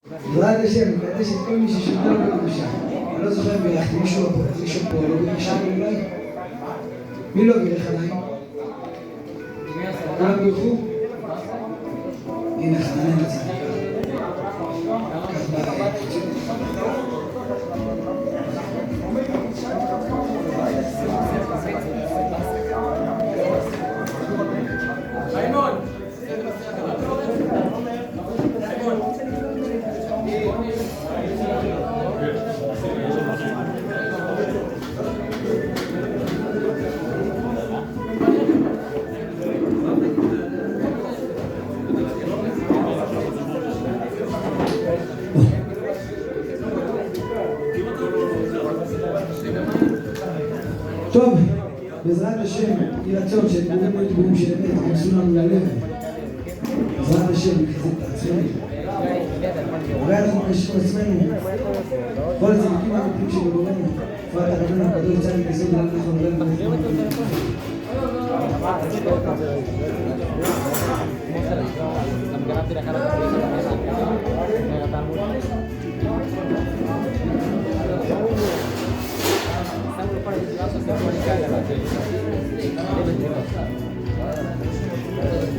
בעזרת השם, מקדש את כל מי ששומר בקדושה. אני לא זוכר בירכתי מישהו פה, לא בקדושה אולי? מי לא בירך עליי? כולם בירכו? הנה, חנן את זה. טוב, בעזרת השם, יהי רצון שדיבורים לא דיבורים של אמת, כנסו לנו ללב. בעזרת השם, נחזק את עצמנו. הרי אנחנו מקשים עצמנו, כל הצדיקים האמיתיים שבגורנו, בפרט הרבנו הקדוש צדיק יסוד לעם נכון רבנו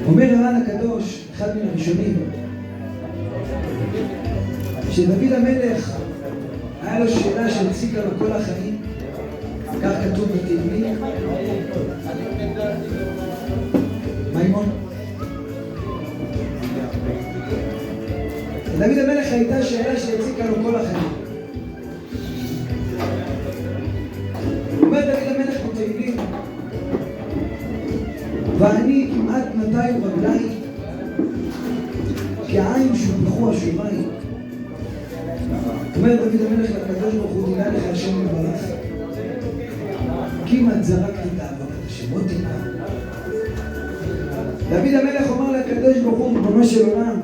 אומר הר"ן הקדוש, אחד מן הראשונים, שדוד המלך היה לו שאלה שהציקה לו כל החיים, כך כתוב בתהילים. מימון? לדוד המלך הייתה שאלה שהציקה לו כל החיים. אומר דוד המלך בתהילים, ואני כמעט נטיים רגלי כעין שופכו השומיים. אומר דוד המלך לקדוש ברוך הוא, תדע לך השם יתברך, כמעט זרקתי את עבודת השם, עוד טיפה. דוד המלך אומר לקדוש ברוך הוא, ריבונו של עולם,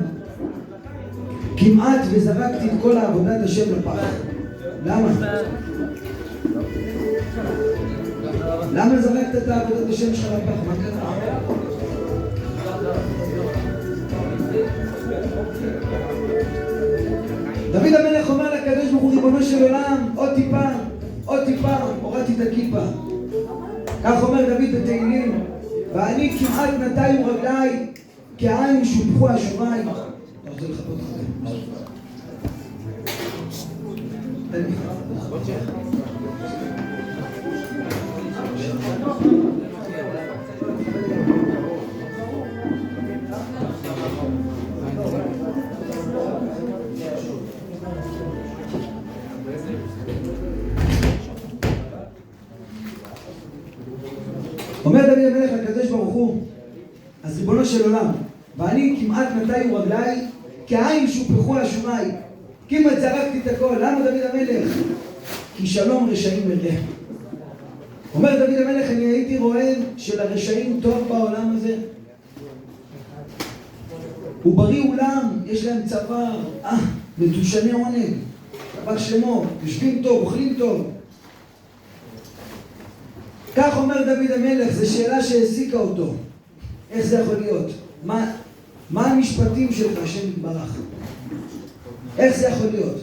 כמעט וזרקתי את כל עבודת השם לפח. למה? למה זרקת את עבודת השם שלך לפח? מה קרה? דוד המלך אומר לקדוש ברוך הוא, ריבונו של עולם, עוד טיפה, הורדתי את הכיפה. כך אומר דוד בתהילים, ואני כמעט נטיים רגלי כעין שופכו השומיים. אתה רוצה לחפות חבר? תן לי אומר דוד המלך לקדוש ברוך הוא, אז ריבונו של עולם, ואני כמעט נטיים רגלי כעין שופכו השומיים. כמעט זרקתי את הכל. למה דוד המלך? כי שלום רשעים מראה. אומר דוד המלך, אני הייתי רואה שלרשעים טוב בעולם הזה. הוא בריא אולם, יש להם צוואר, מדושני עונג, צוואר שמו, יושבים טוב, אוכלים טוב. כך אומר דוד המלך, זו שאלה שהעסיקה אותו. איך זה יכול להיות? מה המשפטים שלך, השם יתברך? איך זה יכול להיות?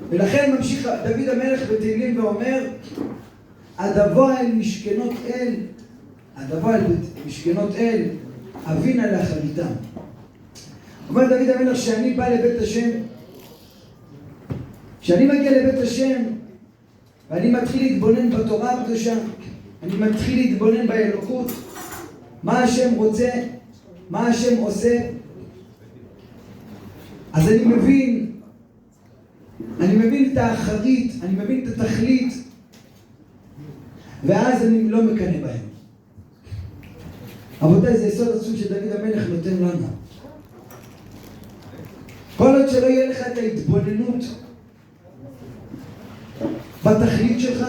ולכן ממשיך דוד המלך בתהילים ואומר, הדבוא אל משכנות אל, אבינה לאחריתם. אומר דוד המלך, שאני בא לבית השם, כשאני מגיע לבית השם, ואני מתחיל להתבונן בתורה הקדושה, אני מתחיל להתבונן באלוקות, מה השם רוצה, מה השם עושה, אז אני מבין את האחרית, אני מבין את התכלית, ואז אני לא מקנא בהם. רבותיי, זה יסוד עצום שדוד המלך נותן לנו. כל עוד שלא יהיה לך את ההתבוננות בתכלית שלך,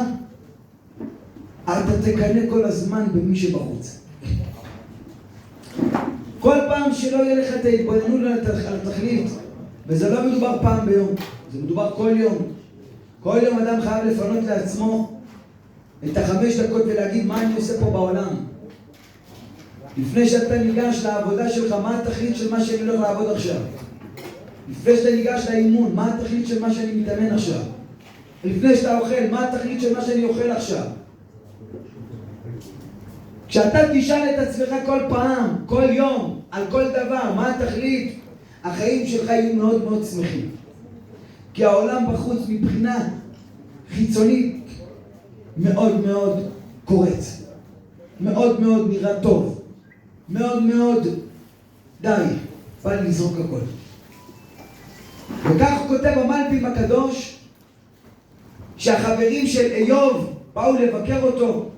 אתה תקנא כל הזמן במי שבחוץ. כל פעם שלא יהיה לך את ההתבוננות על התכלית, וזה לא מדובר פעם ביום, זה מדובר כל יום. כל יום אדם חייב לפנות לעצמו את 5 דקות ולהגיד מה אני עושה פה בעולם. לפני שאתה ניגש לעבודה שלך, מה התכלית של מה שאני הולך לעבוד עכשיו? לפני שאתה ניגש לאימון, מה התכלית של מה שאני מתאמן עכשיו? לפני שאתה אוכל, מה התכלית של מה שאני אוכל עכשיו? כשאתה תשאל את עצמך כל פעם, כל יום, על כל דבר, מה התכלית? החיים שלך יהיו מאוד מאוד שמחים. כי העולם בחוץ מבחינה חיצונית מאוד מאוד קורץ. מאוד מאוד נראה טוב. מאוד מאוד די, בא לזרוק הכל. וכך הוא כותב המלבים הקדוש, שהחברים של איוב באו לבקר אותו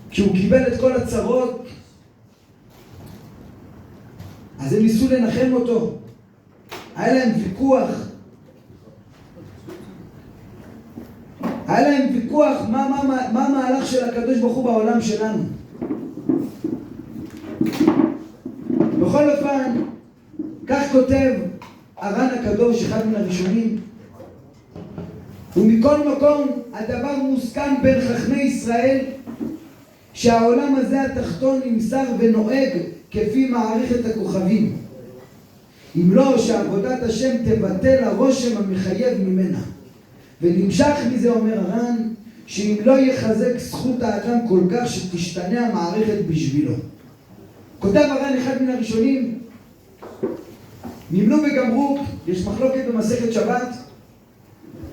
כשהוא קיבל את כל הצרות, אז הם ניסו לנחם אותו. היה להם ויכוח מה המהלך של הקדוש ברוך הוא בעולם שלנו. בכל אופן, כך כותב הר"ן הקדוש, אחד מן הראשונים, ומכל מקום הדבר מוסכם בין חכמי ישראל שהעולם הזה התחתון נמסר ונוהג כפי מערכת הכוכבים, אם לא שעבודת השם תבטל הרושם המחייב ממנה. ונמשך מזה, אומר הר"ן, שאם לא יחזק זכות האדם כל כך שתשתנה המערכת בשבילו. כותב הר"ן, אחד מן הראשונים, נמנו וגמרו, יש מחלוקת במסכת שבת,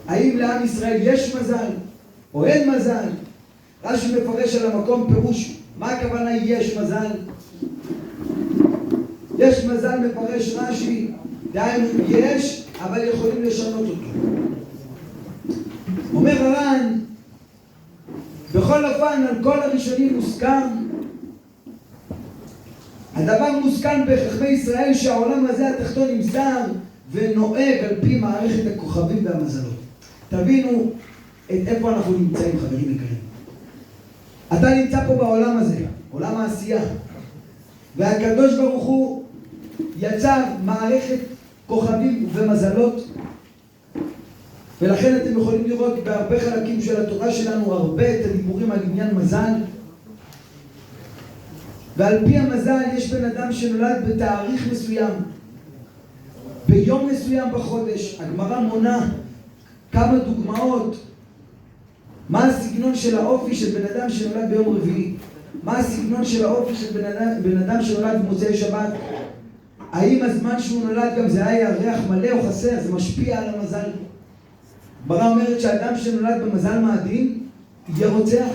האם לעם ישראל יש מזל או אין מזל. רש"י מפרש על המקום פירוש, מה הכוונה יש מזל? יש מזל, מפרש רש"י, דהיינו יש, אבל יכולים לשנות אותו. אומר הר"ן, בכל אופן על כל הראשונים מוסכם, הדבר מוסכם בחכמי ישראל שהעולם הזה התחתון נמסר ונוהג על פי מערכת הכוכבים והמזלות. תבינו את איפה אנחנו נמצאים, חברים יקרים. אתה נמצא פה בעולם הזה, עולם העשייה, והקדוש ברוך הוא יצר מערכת כוכבים ומזלות, ולכן אתם יכולים לראות בהרבה חלקים של התורה שלנו הרבה את הדיבורים על עניין מזל. ועל פי המזל יש בן אדם שנולד בתאריך מסוים, ביום מסוים בחודש. הגמרא מונה כמה דוגמאות מה הסגנון של האופי של בן אדם שנולד ביום רביעי, מה הסגנון של האופי של בן אדם שנולד במוצאי שבת. האם הזמן שהוא נולד גם זה היה ירח מלא או חסר, זה משפיע על המזל. הגמרא אומרת שהאדם שנולד במזל מאדים יהיה רוצח,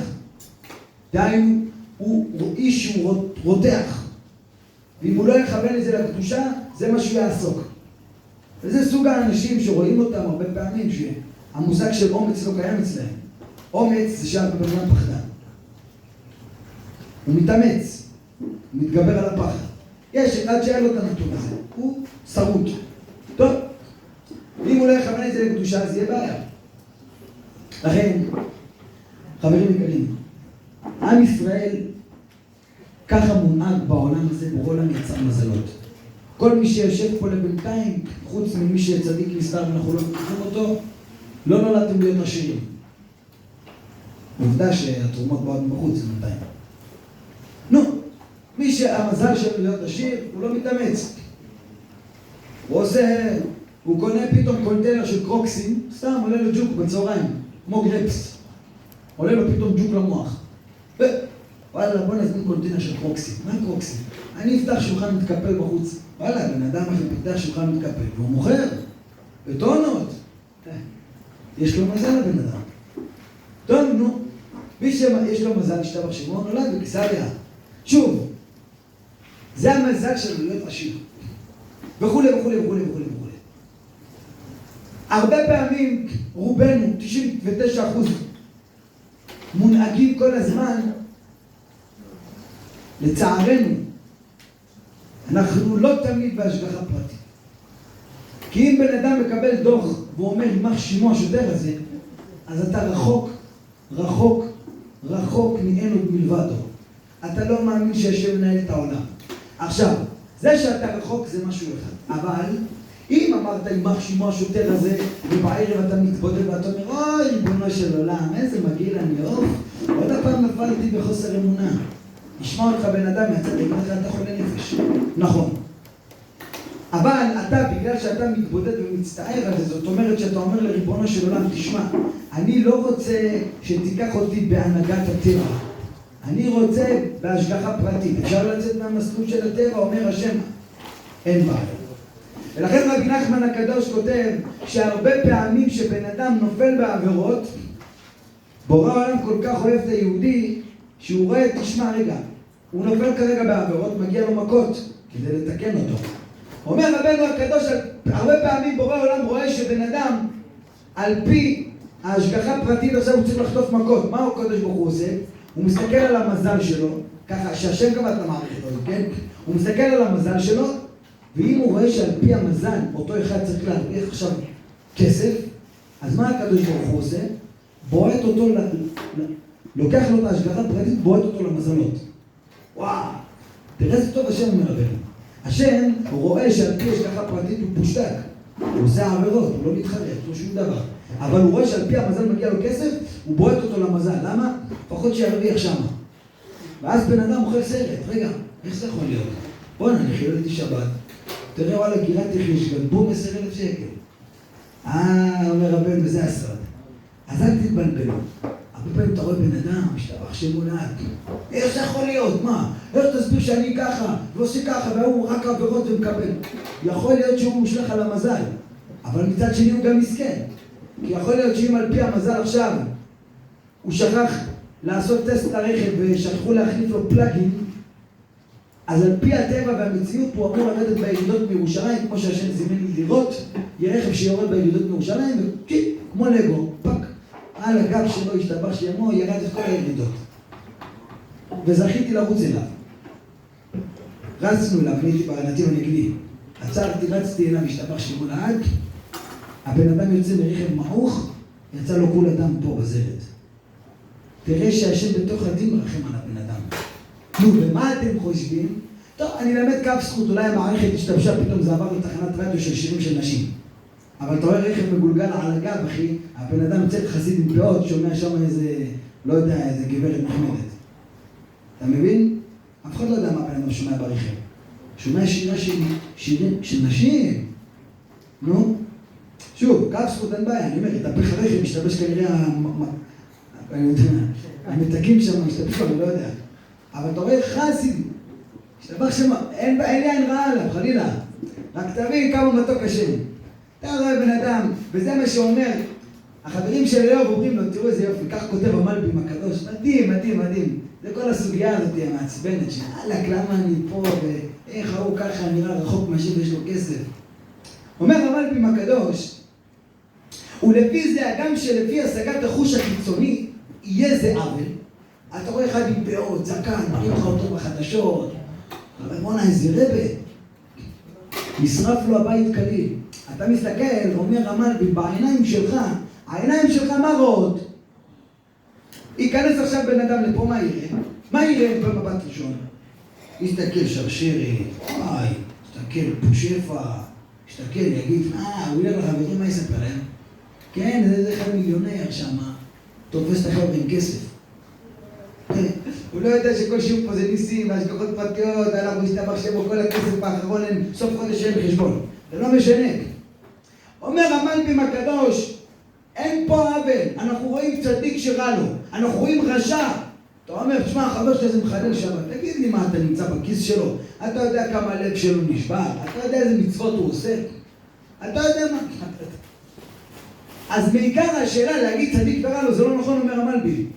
דהיינו הוא איש שהוא רותח, ואם הוא לא יכוון את זה לקדושה, זה מה שהוא יעסוק. וזה סוג האנשים שרואים אותם הרבה פעמים, שהמושג של אומץ לא קיים אצלהם. אומץ זה שהבן אדם פחדן, הוא מתאמץ, הוא מתגבר על הפחד. יש אחד שהיה לו את הנתון הזה, הוא שרוט. טוב, אם הוא לא יכוון את זה לקדושה, אז יהיה בעיה. לכן, חברים יקרים, עם ישראל ככה מונהג בעולם הזה, בעולם יצר מזלות. כל מי שיושב פה לבינתיים, חוץ ממי שצדיק נסתר ואנחנו לא מכירים אותו, לא נולדתם להיות עשירים. עובדה שהתרומות באות מבחוץ בינתיים. נו, מי שהמזל שלו להיות עשיר, הוא לא מתאמץ. הוא קונה פתאום קונטיינר של קרוקסים, סתם עולה לו ג'וק בצהריים, כמו גרפס. עולה לו פתאום ג'וק למוח. וואלה, בוא נזמין קונטיינר של קרוקסים. מה קרוקסים? אני אפתח שולחן מתקפל בחוץ. וואלה, בן אדם פתח שולחן מתקפל, והוא מוכר בטונות. יש לו מזל לבן אדם. טוב, נו, מי שיש לו מזל להשתבח שמו נולד בקיסריה. שוב, זה המזל שלו להיות עשיר. וכולי וכולי וכולי וכולי וכולי. הרבה פעמים, רובנו, 99%, מונהגים כל הזמן, לצערנו, אנחנו לא תמיד בהשגחה פרטית. כי אם בן אדם מקבל דוח והוא אומר, יימח שמו השוטר הזה, אז אתה רחוק, רחוק, רחוק מאין עוד מלבדו. אתה לא מאמין שהשם מנהל את העולם. עכשיו, זה שאתה רחוק זה משהו אחד. אבל, אם אמרת יימח שמו השוטר הזה, ובערב אתה מתבודד ואתה אומר, אוי, ריבונו של עולם, איזה מגעיל אני, עוד הפעם נפלתי בחוסר אמונה. נשמע אותך בן אדם מהצד, יגיד לך, אתה חולה נפש. נכון. אבל אתה, בגלל שאתה מתבודד ומצטער על זה, זאת אומרת שאתה אומר לריבונו של עולם, תשמע, אני לא רוצה שתיקח אותי בהנהגת הטבע. אני רוצה בהשגחה פרטית. אפשר לצאת מהמסלול של הטבע, אומר השם, אין בעיה. ולכן רבי נחמן הקדוש כותב שהרבה פעמים שבן אדם נופל בעבירות, בורא העולם כל כך אוהב את היהודי, שהוא רואה, תשמע רגע, הוא נופל כרגע בעבירות, מגיע לו מכות כדי לתקן אותו. אומר רבנו הקדוש, הרבה פעמים בורא העולם רואה שבן אדם, על פי ההשגחה פרטית עכשיו הוא צריך לחטוף מכות. מה הקדוש ברוך הוא עושה? הוא מסתכל על המזל שלו, ככה שהשם קבע את המערכת הזאת, כן? הוא מסתכל על המזל שלו, ואם הוא רואה שעל פי המזל אותו אחד צריך להרוויח עכשיו כסף, אז מה הקדוש ברוך הוא עושה? בועט אותו, לוקח לו את ההשגחה הפרטית, בועט אותו למזלות. וואו, תראה איזה טוב השם אומר רבנו. השם רואה שעל פי השגחה פרטית הוא פושטק, הוא עושה עבירות, הוא לא מתחרט, לא שום דבר. אבל הוא רואה שעל פי המזל מגיע לו כסף, הוא בועט אותו למזל. למה? פחות שירוויח שמה. ואז בן אדם אוכל סרט. רגע, איך זה יכול להיות? בוא נניח, חיללתי שבת. תראה, וואלה, גירת תחיש, גנבו 10,000 שקל. אומר רבן, וזה הסרט. אז אל תתבלבלו. הרבה פעמים אתה רואה בן אדם, משתבח שמולד. איך זה יכול להיות? מה? איך תסביר שאני ככה, ועושה ככה, והוא רק עבירות ומקבל? יכול להיות שהוא מושלך על המזל, אבל מצד שני הוא גם מסכן. כי יכול להיות שאם על פי המזל עכשיו הוא שכח לעשות טסט לרכב ושכחו להחליף לו פלאגין, אז על פי הטבע והמציאות הוא אמור לרדת בירידות מירושלים, כמו שהשם זימן לי לראות, יהיה רכב שיורד בירידות מירושלים, כמו לגו, פק, על הגב שלו השתבח שמו, ירד את כל הירידות. וזכיתי לרוץ אליו. רצנו אליו, הייתי בנתיב הנגדי. עצרתי, רצתי אליו, השתבח שמו לעד. הבן אדם יוצא מרכב מעוך, יצא לו כול אדם פה בזרת. תראה שהשם בתוך הדין מרחם על הבן אדם. נו, ומה אתם חושבים? טוב, אני למד קו זכות, אולי המערכת השתבשה, פתאום זה עבר לתחנת רדיו של שירים של נשים. אבל אתה רואה רכב מגולגל על הגב, אחי, הבן אדם יוצא חסיד עם פאות, שומע שם איזה, לא יודע, איזה גברת נחמדת. אתה מבין? אף אחד לא יודע מה הבן אדם שומע ברכב. שומע שירים של נשים. נו? שוב, קו זכות אין בעיה, אני אומר, התהפך הרכב, משתבש כנראה המתקים שם, משתבשו, אני לא יודע. אבל אתה רואה חסיד, משתבח שם, אין לי עין רעה עליו, חלילה. רק תבין כמה מתוק השם. אתה רואה בן אדם, וזה מה שאומר, החברים של איוב אומרים לו, תראו איזה יופי, כך כותב המלבים הקדוש, מדהים, מדהים, מדהים. זה כל הסוגיה הזאת המעצבנת, שאלק, למה אני פה, ואיך הוא ככה נראה רחוק מהשם ויש לו כסף. אומר המלבים הקדוש, ולפי זה, הגם שלפי השגת החוש החיצוני, יהיה זה עוול. אתה רואה אחד עם פאות, זקן, מראים לך אותו בחדשות, אבל בוא'נה, איזה רבה. נשרף לו הבית כליל. אתה מסתכל, אומר המלבים, בעיניים שלך, העיניים שלך מה רואות? ייכנס עכשיו בן אדם לפה, מה יראה? מה יראה במבט ראשון? יסתכל שרשרת, וואי, יסתכל פושפה, יסתכל, יגיד, הוא ילך לחברים, מה יספר להם? כן, זה אחד מיליונר שם, תופס את החבר'ה עם כסף. הוא לא יודע שכל שיעור פה זה ניסים, והשגחות פרטיות, ואנחנו מסתבח שבו כל הכסף האחרון, הם סוף חודש אין חשבון. זה לא משנה. אומר המלבים הקדוש, אין פה עוול, אנחנו רואים צדיק שרע לו, אנחנו רואים רשע. אתה אומר, תשמע, החבר שזה מחלל שבת, תגיד לי מה אתה נמצא בכיס שלו, אתה יודע כמה הלב שלו נשבר, אתה יודע איזה מצוות הוא עושה, אתה יודע מה. אז בעיקר השאלה להגיד צדיק ורע לו, זה לא נכון, אומר המלבים.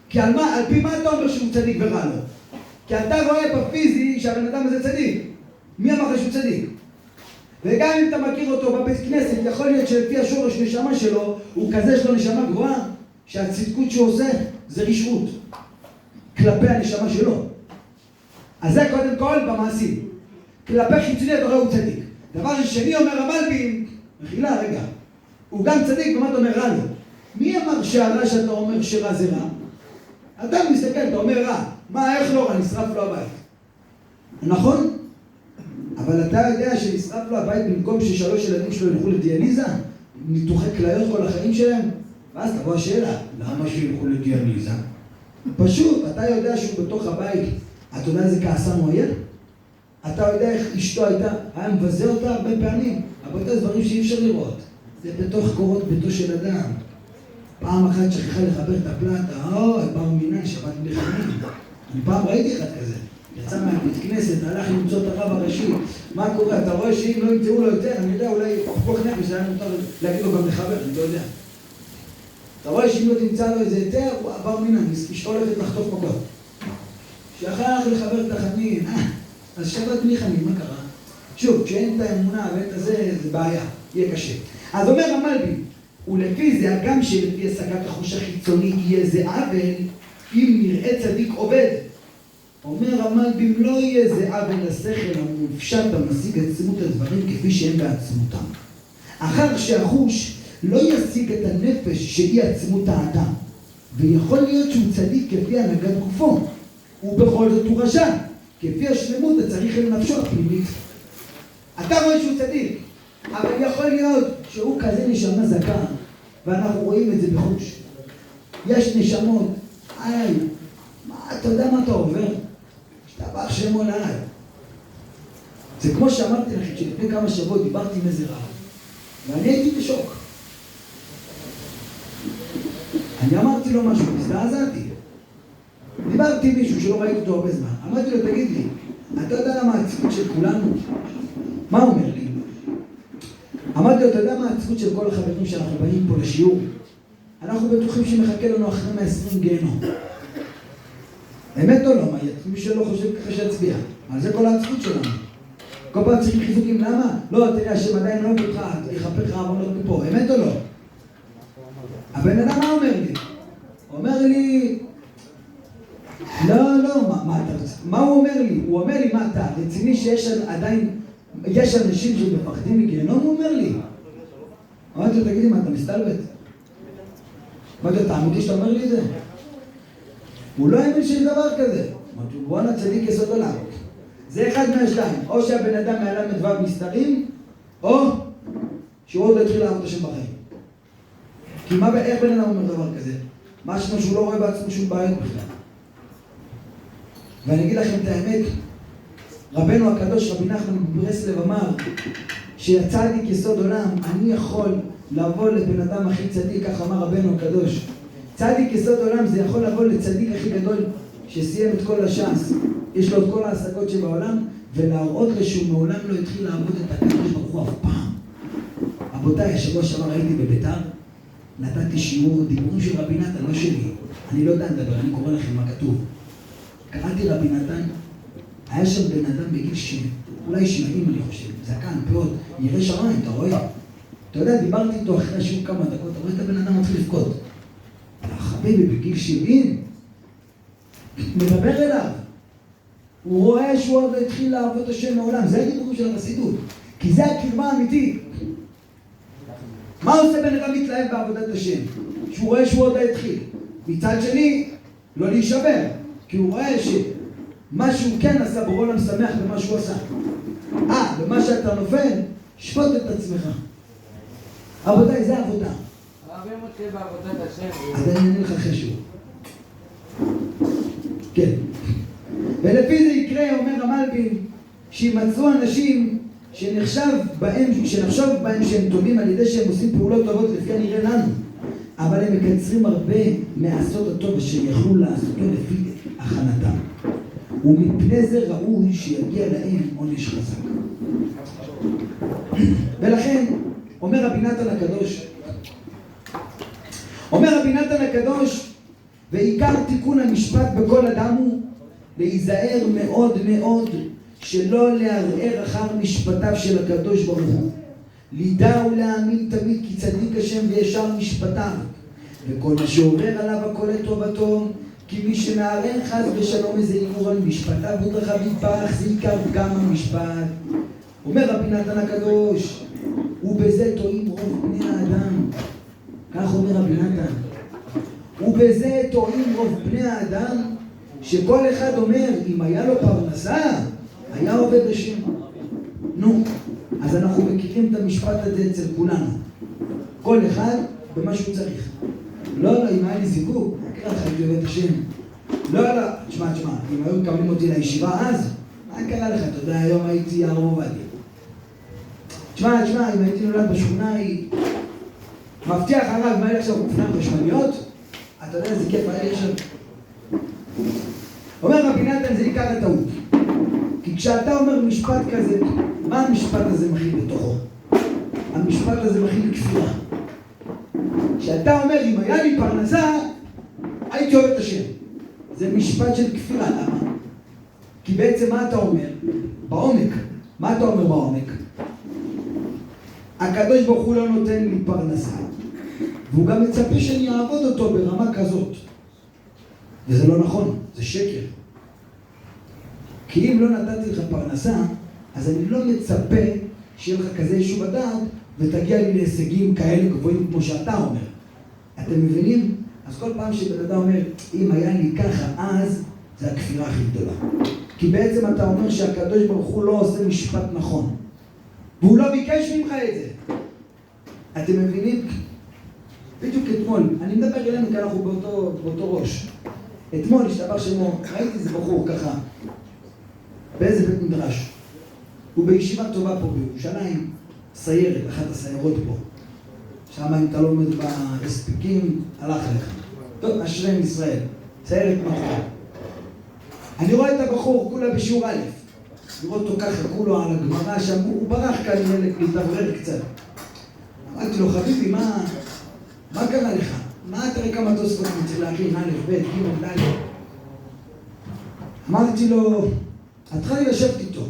כי על פי מה אתה אומר שהוא צדיק ורע לו? כי אתה רואה בפיזי שהבן אדם הזה צדיק. מי אמר לך שהוא צדיק? וגם אם אתה מכיר אותו בבית כנסת, יכול להיות שלפי השורש נשמה שלו, הוא כזה שלו נשמה גבוהה, שהצדקות שהוא עושה זה רשעות כלפי הנשמה שלו. אז זה קודם כל במעשים. כלפי חיצוני אתה רואה הוא צדיק. דבר שני אומר המלבים, מחילה רגע, הוא גם צדיק ומה אתה אומר רע לו? מי אמר שהרע שאתה אומר שרע זה רע? אתה מסתכל, אתה אומר רע. מה, איך לא רע? נשרף לו הבית. נכון? אבל אתה יודע שנשרף לו הבית במקום ששלוש ילדים שלו ילכו לדיאליזה? ניתוחי כליות כל החיים שלהם? ואז תבוא השאלה, למה שילכו לדיאליזה? פשוט, אתה יודע שהוא בתוך הבית, אתה יודע איזה כעסן הוא היה? אתה יודע איך אשתו היה מבזה אותה הרבה פעמים, אבל זה דברים שאי אפשר לראות. זה בתוך קורות ביתו של אדם. פעם אחת שכחה לחבר את הפלטה, בר מינן, שבת מלחמים. אני פעם ראיתי אחד כזה. יצא מהבית כנסת, הלך למצוא את הרב הראשי. מה קורה? אתה רואה שאם לא ימצאו לו יותר, אני יודע, אולי פיקוח נפש, זה היה מותר להגיד לו גם לחבר, אני לא יודע. אתה רואה שאם לא תמצא לו איזה יותר, הוא בר מינן, אשתו הולכת לחטוף מכות. שאחר לחבר את החנין, אז שבת מלחמים, מה קרה? שוב, כשאין את האמונה ואין את זה בעיה, יהיה קשה. אז אומר המלבים, ולפי זה, הגם שלפי השגת החוש החיצוני יהיה זה עוול, אם נראה צדיק עובד. אומר המלבים, לא יהיה זה עוול לשכל המופשט המשיג עצמות הדברים כפי שהם בעצמותם. אחר שהחוש לא ישיג את הנפש שהיא עצמות האדם, ויכול להיות שהוא צדיק כפי הנהגת גופו, ובכל זאת הוא רשע, כפי השלמות הצריך אל נפשו הפנימית. אתה רואה שהוא צדיק, אבל יכול להיות שהוא כזה נשמה זכה, ואנחנו רואים את זה בחוש. יש נשמות, אתה יודע מה אתה עובר? שתבח שמו לעי. זה כמו שאמרתי לכם, שלפני כמה שבועות דיברתי עם איזה רב, ואני הייתי בשוק. אני אמרתי לו משהו, הזדעזעתי. דיברתי עם מישהו שלא ראיתי אותו הרבה זמן. אמרתי לו, תגיד לי, אתה יודע למה העצבות של כולנו? מה הוא אומר לי? אמרתי לו, אתה יודע מה העצבות של כל החברים שאנחנו באים פה לשיעור? אנחנו בטוחים שמחכה לנו אחרי 120 גיהנום. אמת או לא? מה יהיה? מי שלא חושב ככה שיצביע. על זה כל העצבות שלנו. כל פעם צריכים חיזוקים, למה? לא, תראה, השם עדיין לא אותך, יחפר לך עוונות מפה. אמת או לא? הבן אדם מה אומר לי? אומר לי, לא, מה אתה רוצה? מה הוא אומר לי? הוא אומר לי, מה אתה? רציני שיש עדיין, יש אנשים שמפחדים מגיהנום? הוא אומר לי. אמרתי לו, תגידי, מה אתה מסתלבט? אמרתי לו, אתה אמיתי שאתה אומר לי את זה? הוא לא האמין שיש דבר כזה. אמרתי לו, בואנה צדיק יסוד עולם. זה אחד מהשתיים. או שהבן אדם מעלה מדבר מסתרים, או שהוא עוד לא התחיל לעבוד השם בחיים. כי איך בן אדם אומר דבר כזה? משהו שהוא לא רואה בעצמו שום בעיות בכלל. ואני אגיד לכם את האמת, רבנו הקדוש, רבי נחמן מברסלב אמר שהצדיק יסוד עולם, אני יכול לבוא לבן אדם הכי צדיק, כך אמר רבנו הקדוש. צדיק יסוד עולם זה יכול לבוא לצדיק הכי גדול שסיים את כל הש"ס, יש לו את כל ההשגות שבעולם, ולהראות לו שהוא מעולם לא התחיל לעבוד את הקדוש ברוך הוא אף פעם. רבותיי, השבוע שעבר הייתי בביתר, נתתי שיעור דיבורים של רבי נתן, לא שלי. אני לא יודע לדבר, אני קורא לכם מה כתוב. קראתי רבי נתן, היה שם בן אדם בגיל אולי 70 אני חושב, זקן, פאות, ירא שמיים, אתה רואה? אתה יודע, דיברתי איתו אחרי שיעור כמה דקות, אתה רואה את הבן אדם מתחיל לבכות. החביבי בגיל 70, מדבר אליו. הוא רואה שהוא עוד התחיל לעבוד השם מעולם, זה הדיבורים של החסידות. כי זה הקרבה האמיתית. מה עושה בן אדם מתלהב בעבודת השם? שהוא רואה שהוא עוד התחיל. מצד שני, לא להישבר. כי הוא רואה שמה שהוא כן עשה, בורא עולם שמח במה שהוא עשה. במה שאתה נופל, שפוט את עצמך. עבודה, זה עבודה. הרבה מוצא בעבודת השם. אז אני אענה לך אחרי שהוא. כן. ולפי זה יקרה, אומר המלבין, שימצאו אנשים שנחשב בהם שהם טובים על ידי שהם עושים פעולות טובות לפי הנראה לנו, אבל הם מקצרים הרבה מעשות הטוב שיכולו לעשותו לפי הכנתם, ומפני זה ראוי שיגיע להם עונש חזק. ולכן אומר רבי נתן הקדוש, ועיקר תיקון המשפט בכל אדם הוא להיזהר מאוד מאוד שלא לערער אחר משפטיו של הקדוש ברוך הוא, לידע ולהאמין תמיד כי צדיק השם וישר משפטיו, וכל מה שעובר עליו הכל לטובתו, כי מי שמערער חס ושלום איזה ערעור על משפטיו ודרכיו יתברך, זה עיקר גם המשפט. אומר רבי נתן הקדוש, ובזה טועים רוב בני האדם. כך אומר רבי נתן, ובזה טועים רוב בני האדם, שכל אחד אומר, אם היה לו פרנסה, היה עובד השם. נו, אז אנחנו מכירים את המשפט הזה אצל כולנו. כל אחד במה שהוא צריך. לא, אם היה לי זיווג, ככה הייתי עובד השם. לא, תשמע, אם היו מקבלים אותי לישיבה אז מה קרה לך? אתה יודע, היום הייתי הרב עובדיה. תשמע, אם הייתי נולד בשכונה היא... מבטיח הרב, מה היה עכשיו אופניים חשמליות? אתה יודע איזה כיף היה לי עכשיו? אומר רבי נתן, זה עיקר הטעות. כי כשאתה אומר משפט כזה, מה המשפט הזה מכיל בתוכו? המשפט הזה מכיל כפירה. כשאתה אומר, אם היה לי פרנסה, הייתי אוהב את השם. זה משפט של כפירה, למה? כי בעצם מה אתה אומר? בעומק. מה אתה אומר בעומק? הקדוש ברוך הוא לא נותן לי פרנסה, והוא גם מצפה שאני אעבוד אותו ברמה כזאת. וזה לא נכון, זה שקר. כי אם לא נתתי לך פרנסה, אז אני לא מצפה שיהיה לך כזה יישוב הדעת, ותגיע לי להישגים כאלה גבוהים כמו שאתה אומר. אתם מבינים? אז כל פעם שבן אדם אומר, אם היה לי ככה אז, זה הכפירה הכי גדולה. כי בעצם אתה אומר שהקדוש ברוך הוא לא עושה משפט נכון. והוא לא ביקש ממך את זה. אתם מבינים? בדיוק אתמול, אני מדבר אלינו כי אנחנו באותו ראש. אתמול השתבח שמו, ראיתי איזה בחור ככה, באיזה בית מדרש. הוא בישיבה טובה פה בירושלים, סיירת, אחת הסיירות פה. שם אם אתה לא עומד בהספיקים, הלך לך. טוב, אשרי ישראל, סיירת מחר. אני רואה את הבחור, כולה בשיעור א', לראות אותו ככה, כולו על הגמרא שם, הוא ברח כאן להתעברר קצת. אמרתי לו, חביבי, מה קרה לך? מה תראה כמה תוספות אני צריך להכין, א', ב', ג', ד'. אמרתי לו, התחלתי לשבת איתו.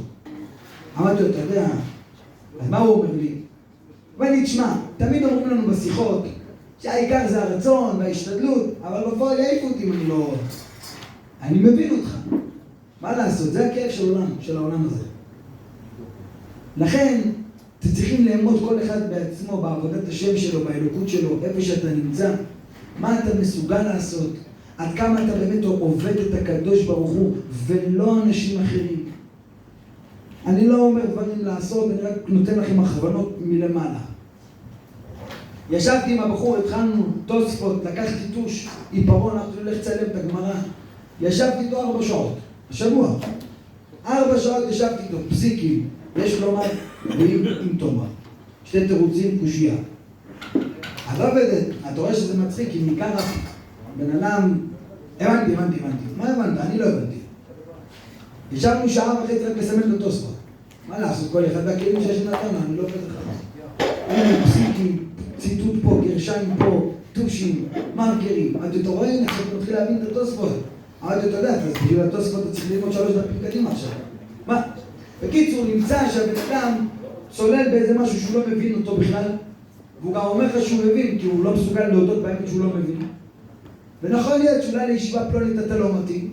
אמרתי לו, אתה יודע, אז מה הוא אומר לי? הוא אומר לי, תשמע, תמיד אומרים לנו בשיחות שהעיקר זה הרצון וההשתדלות, אבל בפועל יעיפו אותי אם אני לא... אני מבין אותך. מה לעשות? זה הכאב של העולם הזה. לכן, אתם צריכים לאמוד כל אחד בעצמו, בעבודת השם שלו, באלוקות שלו, איפה שאתה נמצא. מה אתה מסוגל לעשות? עד כמה אתה באמת עובד את הקדוש ברוך הוא, ולא אנשים אחרים. אני לא אומר דברים לעשות, אני רק נותן לכם הכוונות מלמעלה. ישבתי עם הבחור, התחלנו תוספות, לקחתי טוש, עיפרון, אנחנו הולך לצלם את הגמרא. ישבתי איתו 4 שעות, השבוע. 4 שעות ישבתי איתו, פסיקים, יש לומר, ועם תומר. 2 תירוצים, קושייה. אז לא עובדת, אתה רואה שזה מצחיק, כי מעיקר בן אדם... הבנתי. מה הבנת? אני לא הבנתי. ישבנו 1.5 שעה רק לסמן את התוספות. מה לעשות? כל אחד והכלים שיש נתנו, אני לא עובד לך. אין פסיקים, ציטוט פה, גרשיים פה, טושים, מרקרים. אתה רואה, אני עכשיו מתחיל להבין את התוספות. אמרתי, אתה יודע, אז בשביל התוספות אתה צריך ללמוד 3 דפים קדימה עכשיו. מה? בקיצור, נמצא שהבן אדם צולל באיזה משהו שהוא לא מבין אותו בכלל, והוא גם אומר לך שהוא מבין, כי הוא לא מסוגל להודות באמת שהוא לא מבין. ונכון להיות שאולי לישיבה פלונית אתה לא מתאים.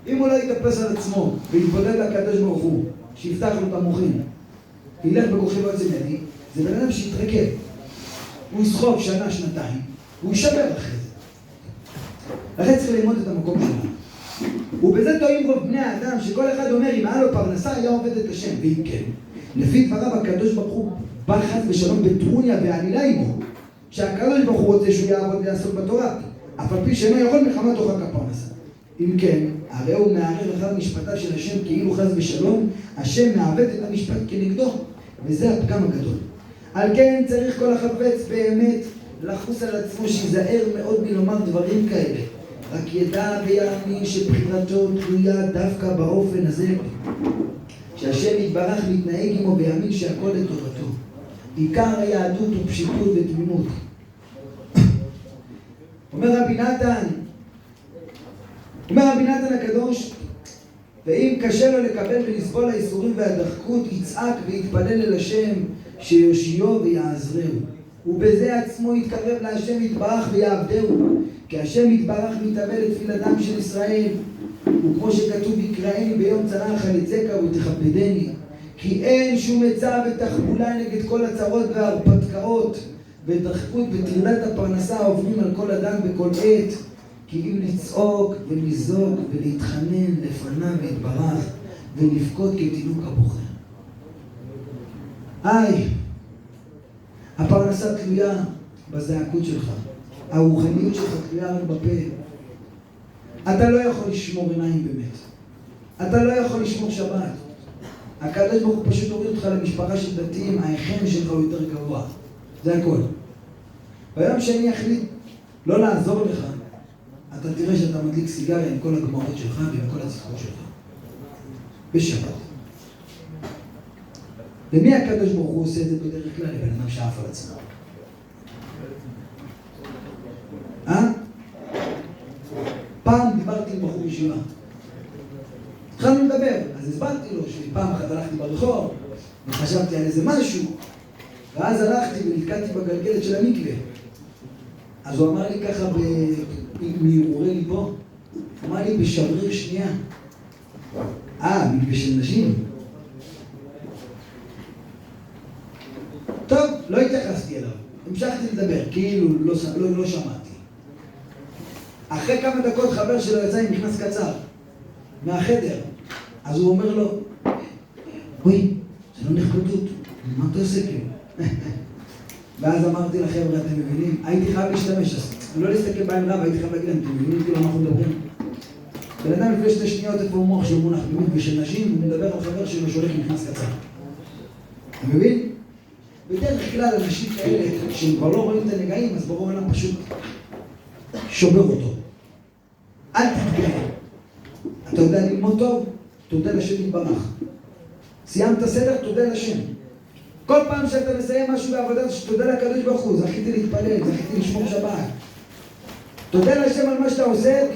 אם הוא לא יתאפס על עצמו ויתבודד לקדוש ברוך הוא, שיפתח לו את המוחים, ילך בכוחי ועוצם ידי, זה בן אדם שיתרכב. הוא יסחוב 1-2 שנים, והוא יישבר אחרי זה. לכן צריך ללמוד את המקום שלנו. ובזה טועים רוב בני האדם, שכל אחד אומר, אם היה לו פרנסה, היה עובד את השם. ואם כן, לפי דבריו הקדוש ברוך הוא בא חס ושלום בטרוניה ועלילה עמו, שהקדוש ברוך הוא רוצה שהוא יעבוד ויעסוק בתורה, אף על פי שאינו יכול מחמת תורה כפרנסה. אם כן, הרי הוא מערער אחד משפטיו של השם כאילו חס ושלום, השם מעוות את המשפט כנגדו, וזה הפגם הגדול. על כן צריך כל החפץ באמת לחוס על עצמו שיזהר מאוד מלומר דברים כאלה. רק ידע ויאמין שבחירתו תלויה דווקא באופן הזה, שהשם יתברך מתנהג עמו ויאמין שהכל לטובתו. עיקר היהדות הוא פשיטות ותמימות. אומר רבי נתן הקדוש, ואם קשה לו לקבל ולסבול האיסורים והדחקות, יצעק ויתפלל אל השם שיושיעו ויעזרהו. ובזה עצמו יתקרב להשם יתברך ויעבדהו, כי השם יתברך מתאבל לתפילתם של ישראל. וכמו שכתוב, יקראני ביום צרה חלצך ותכבדני, כי אין שום עצה ותחבולה נגד כל הצרות וההרפתקאות ודחקות וטרילת הפרנסה עוברים על כל אדם בכל עת, כי אם לצעוק ולזעוק ולהתחנן לפניו יתברך ולבכות כתינוק הבוחר. הפרנסה תלויה בזעקות שלך, הרוחניות שלך תלויה רק בפה. אתה לא יכול לשמור עיניים באמת. אתה לא יכול לשמור שבת. הקדוש ברוך הוא פשוט הוריד אותך למשפחה של דתיים, ההכן שלך הוא יותר גבוה. זה הכל. ביום שאני אחליט לא לעזור לך, אתה תראה שאתה מדליק סיגריה עם כל הגמרות שלך ועם כל הציפור שלך. בשבת. למי הקדוש ברוך הוא עושה את זה בדרך כלל? לבן אדם שאף על עצמו. פעם דיברתי עם בחור ישיבה. התחלנו לדבר, אז הסברתי לו שפעם אחת הלכתי ברחוב וחשבתי על איזה משהו, ואז הלכתי ונתקעתי בגלגלת של המקווה. אז הוא אמר לי ככה מהרהורי ליבו, אמר לי בשבריר שנייה, מקווה של נשים? טוב, לא התייחסתי אליו, המשכתי לדבר, כאילו לא שמעתי. אחרי כמה דקות חבר שלו יצא עם מכנס קצר מהחדר, אז הוא אומר לו, אוי, זה לא נכבדות, מה אתה עושה כאילו? ואז אמרתי לחבר'ה, אתם מבינים? הייתי חייב להשתמש, אז לא להסתכל בעין רב, הייתי חייב להגיד להם, אתם מבינים כאילו מה אנחנו מדברים? בן אדם לפני 2 שניות איפה הוא מוח שהוא מונח במקווה של נשים, הוא מדבר על חבר שלו שהולך עם מכנס קצר. אתה מבין? בדרך כלל אנשים כאלה, שהם כבר לא רואים את הנגעים, אז ברור עולם פשוט שובר אותו. אל תתגאה. אתה יודע ללמוד טוב, תודה לשם יתברך. סיימת סדר, תודה לשם. כל פעם שאתה מסיים משהו בעבודה, תודה לקדוש ברוך הוא. זכיתי להתפלל, זכיתי לשמור שבת. תודה לשם על מה שאתה עושה,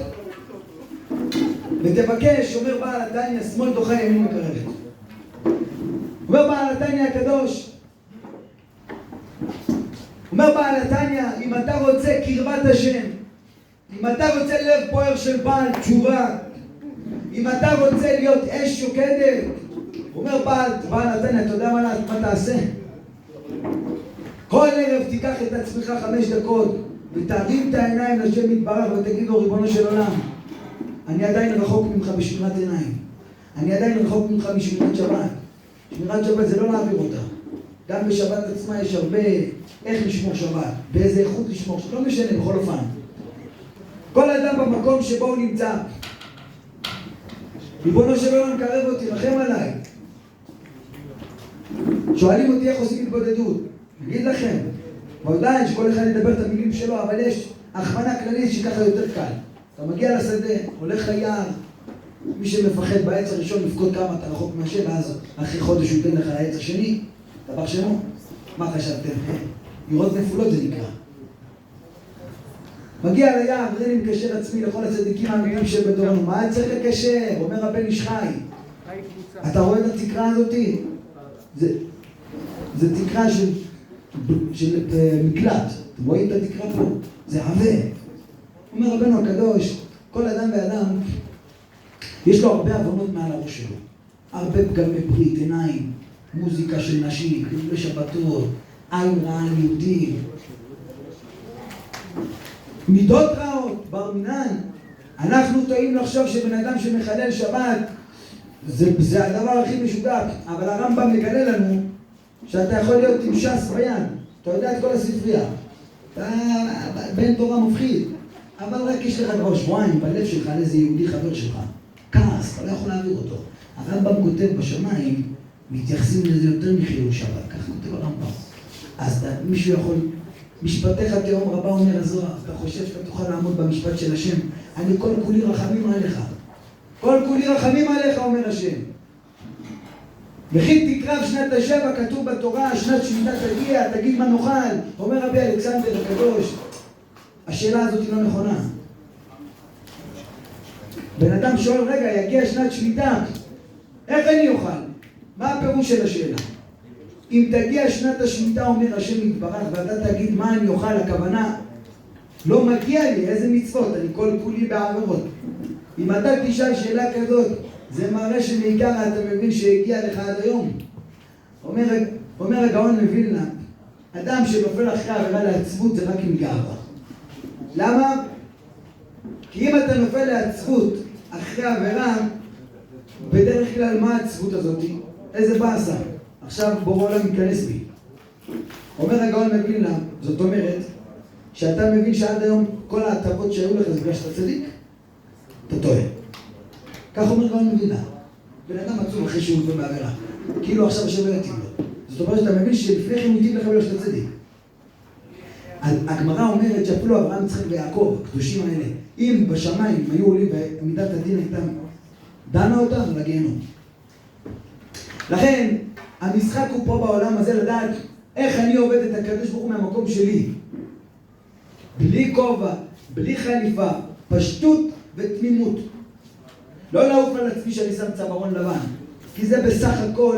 ותבקש, אומר בעל התניא, שמאל דוחה ימין מקרבת. אומר בעל התניא הקדוש, אומר בעל התניא, אם אתה רוצה קרבת השם, אם אתה רוצה לב פוער של בעל תשובה, אם אתה רוצה להיות אש שוקדת, אומר בעל התניא, אתה יודע מה תעשה? כל ערב תיקח את עצמך 5 דקות ותרים את העיניים לשם יתברך ותגיד לו, ריבונו של עולם, אני עדיין רחוק ממך בשמירת עיניים, אני עדיין רחוק ממך משמירת שבת. שמירת שבת זה לא להעביר אותה. גם בשבת עצמה יש הרבה איך לשמור שבת, באיזה איכות לשמור, לא משנה בכל אופן. כל אדם במקום שבו הוא נמצא, ריבונו של עולם קרב אותי, רחם עליי. שואלים אותי איך עושים התבודדות, נגיד לכם, ועדיין שכל אחד ידבר את המילים שלו, אבל יש הכוונה כללית שככה יותר קל. אתה מגיע לשדה, הולך ליער, מי שמפחד בעץ הראשון לפקוד כמה אתה רחוק מהשם, אז אחרי חודש הוא ייתן לך לעץ השני, דבר שמו, מה חשבתם? לראות נפולות זה נקרא. מגיע ליער, ואני מקשר עצמי לכל הצדיקים האמינים שבדורנו. מה אני צריך לקשר? אומר הבן איש חי. אתה רואה את התקרה הזאתי? זה תקרה של מקלט. אתם רואים את התקרה פה? זה עבה. אומר רבנו הקדוש, כל אדם ואדם, יש לו הרבה עוונות מעל הראש שלו. הרבה פגמי ברית, עיניים, מוזיקה של נשים, חילולי שבתות, עין רעה על יהודים. מידות רעות, בר מינן. אנחנו טועים לחשוב שבן אדם שמחלל שבת זה הדבר הכי משוגע, אבל הרמב"ם מגלה לנו שאתה יכול להיות עם ש"ס ביד, אתה יודע את כל הספרייה, אתה בן תורה מפחיד, אבל רק יש לך כבר שבועיים בלב שלך על איזה יהודי חבר שלך, כעס, אתה לא יכול להעביר אותו. הרמב"ם כותב בשמיים, מתייחסים לזה יותר מחילול שבת, כך כותב הרמב"ם. אז מישהו יכול, משפטיך תהום רבה אומר הזוהר, אתה חושב שאתה תוכל לעמוד במשפט של השם, אני כל כולי רחמים עליך, כל כולי רחמים עליך אומר השם. וכי תקרב שנת השבע, כתוב בתורה, שנת שמיטה תגיע, תגיד מה נאכל. אומר רבי אלכסנדר הקדוש, השאלה הזאת היא לא נכונה. בן אדם שואל, רגע, יגיע שנת שמיטה, איך אני אוכל? מה הפירוש של השאלה? אם תגיע שנת השמיטה, אומר השם יתברך, ואתה תגיד מה אני אוכל, הכוונה, לא מגיע לי, איזה מצוות, אני כל כולי בעבירות. אם אתה תשאל שאלה כזאת, זה מראה שמעיקר אתה מבין שהגיע לך עד היום. אומר הגאון מווילנה, אדם שנופל אחרי עבירה לעצבות זה רק עם גאווה. למה? כי אם אתה נופל לעצבות אחרי עבירה, בדרך כלל מה העצבות הזאת? איזה באסה? עכשיו בורא עולם מתכנס בי. אומר הגאון מווילנה, זאת אומרת, שאתה מבין שעד היום כל ההטבות שהיו לך זה בגלל שאתה צדיק, אתה טועה. כך אומר גאון מווילנה. בן אדם עצוב אחרי שהוא נופל בעבירה. כאילו עכשיו השם לא יתאים לו. זאת אומרת שאתה מבין שלפני כן הוא יתאים לך ולא שאתה צדיק. הגמרא אומרת שאפילו אברהם, יצחק ויעקב, הקדושים האלה, אם בשמיים היו עולים ומידת הדין הייתה דנה אותם לגיהנום. לכן המשחק הוא פה בעולם הזה לדעת איך אני עובד את הקדוש ברוך הוא מהמקום שלי. בלי כובע, בלי חליפה, פשטות ותמימות. לא לעוף על עצמי שאני שם צווארון לבן, כי זה בסך הכל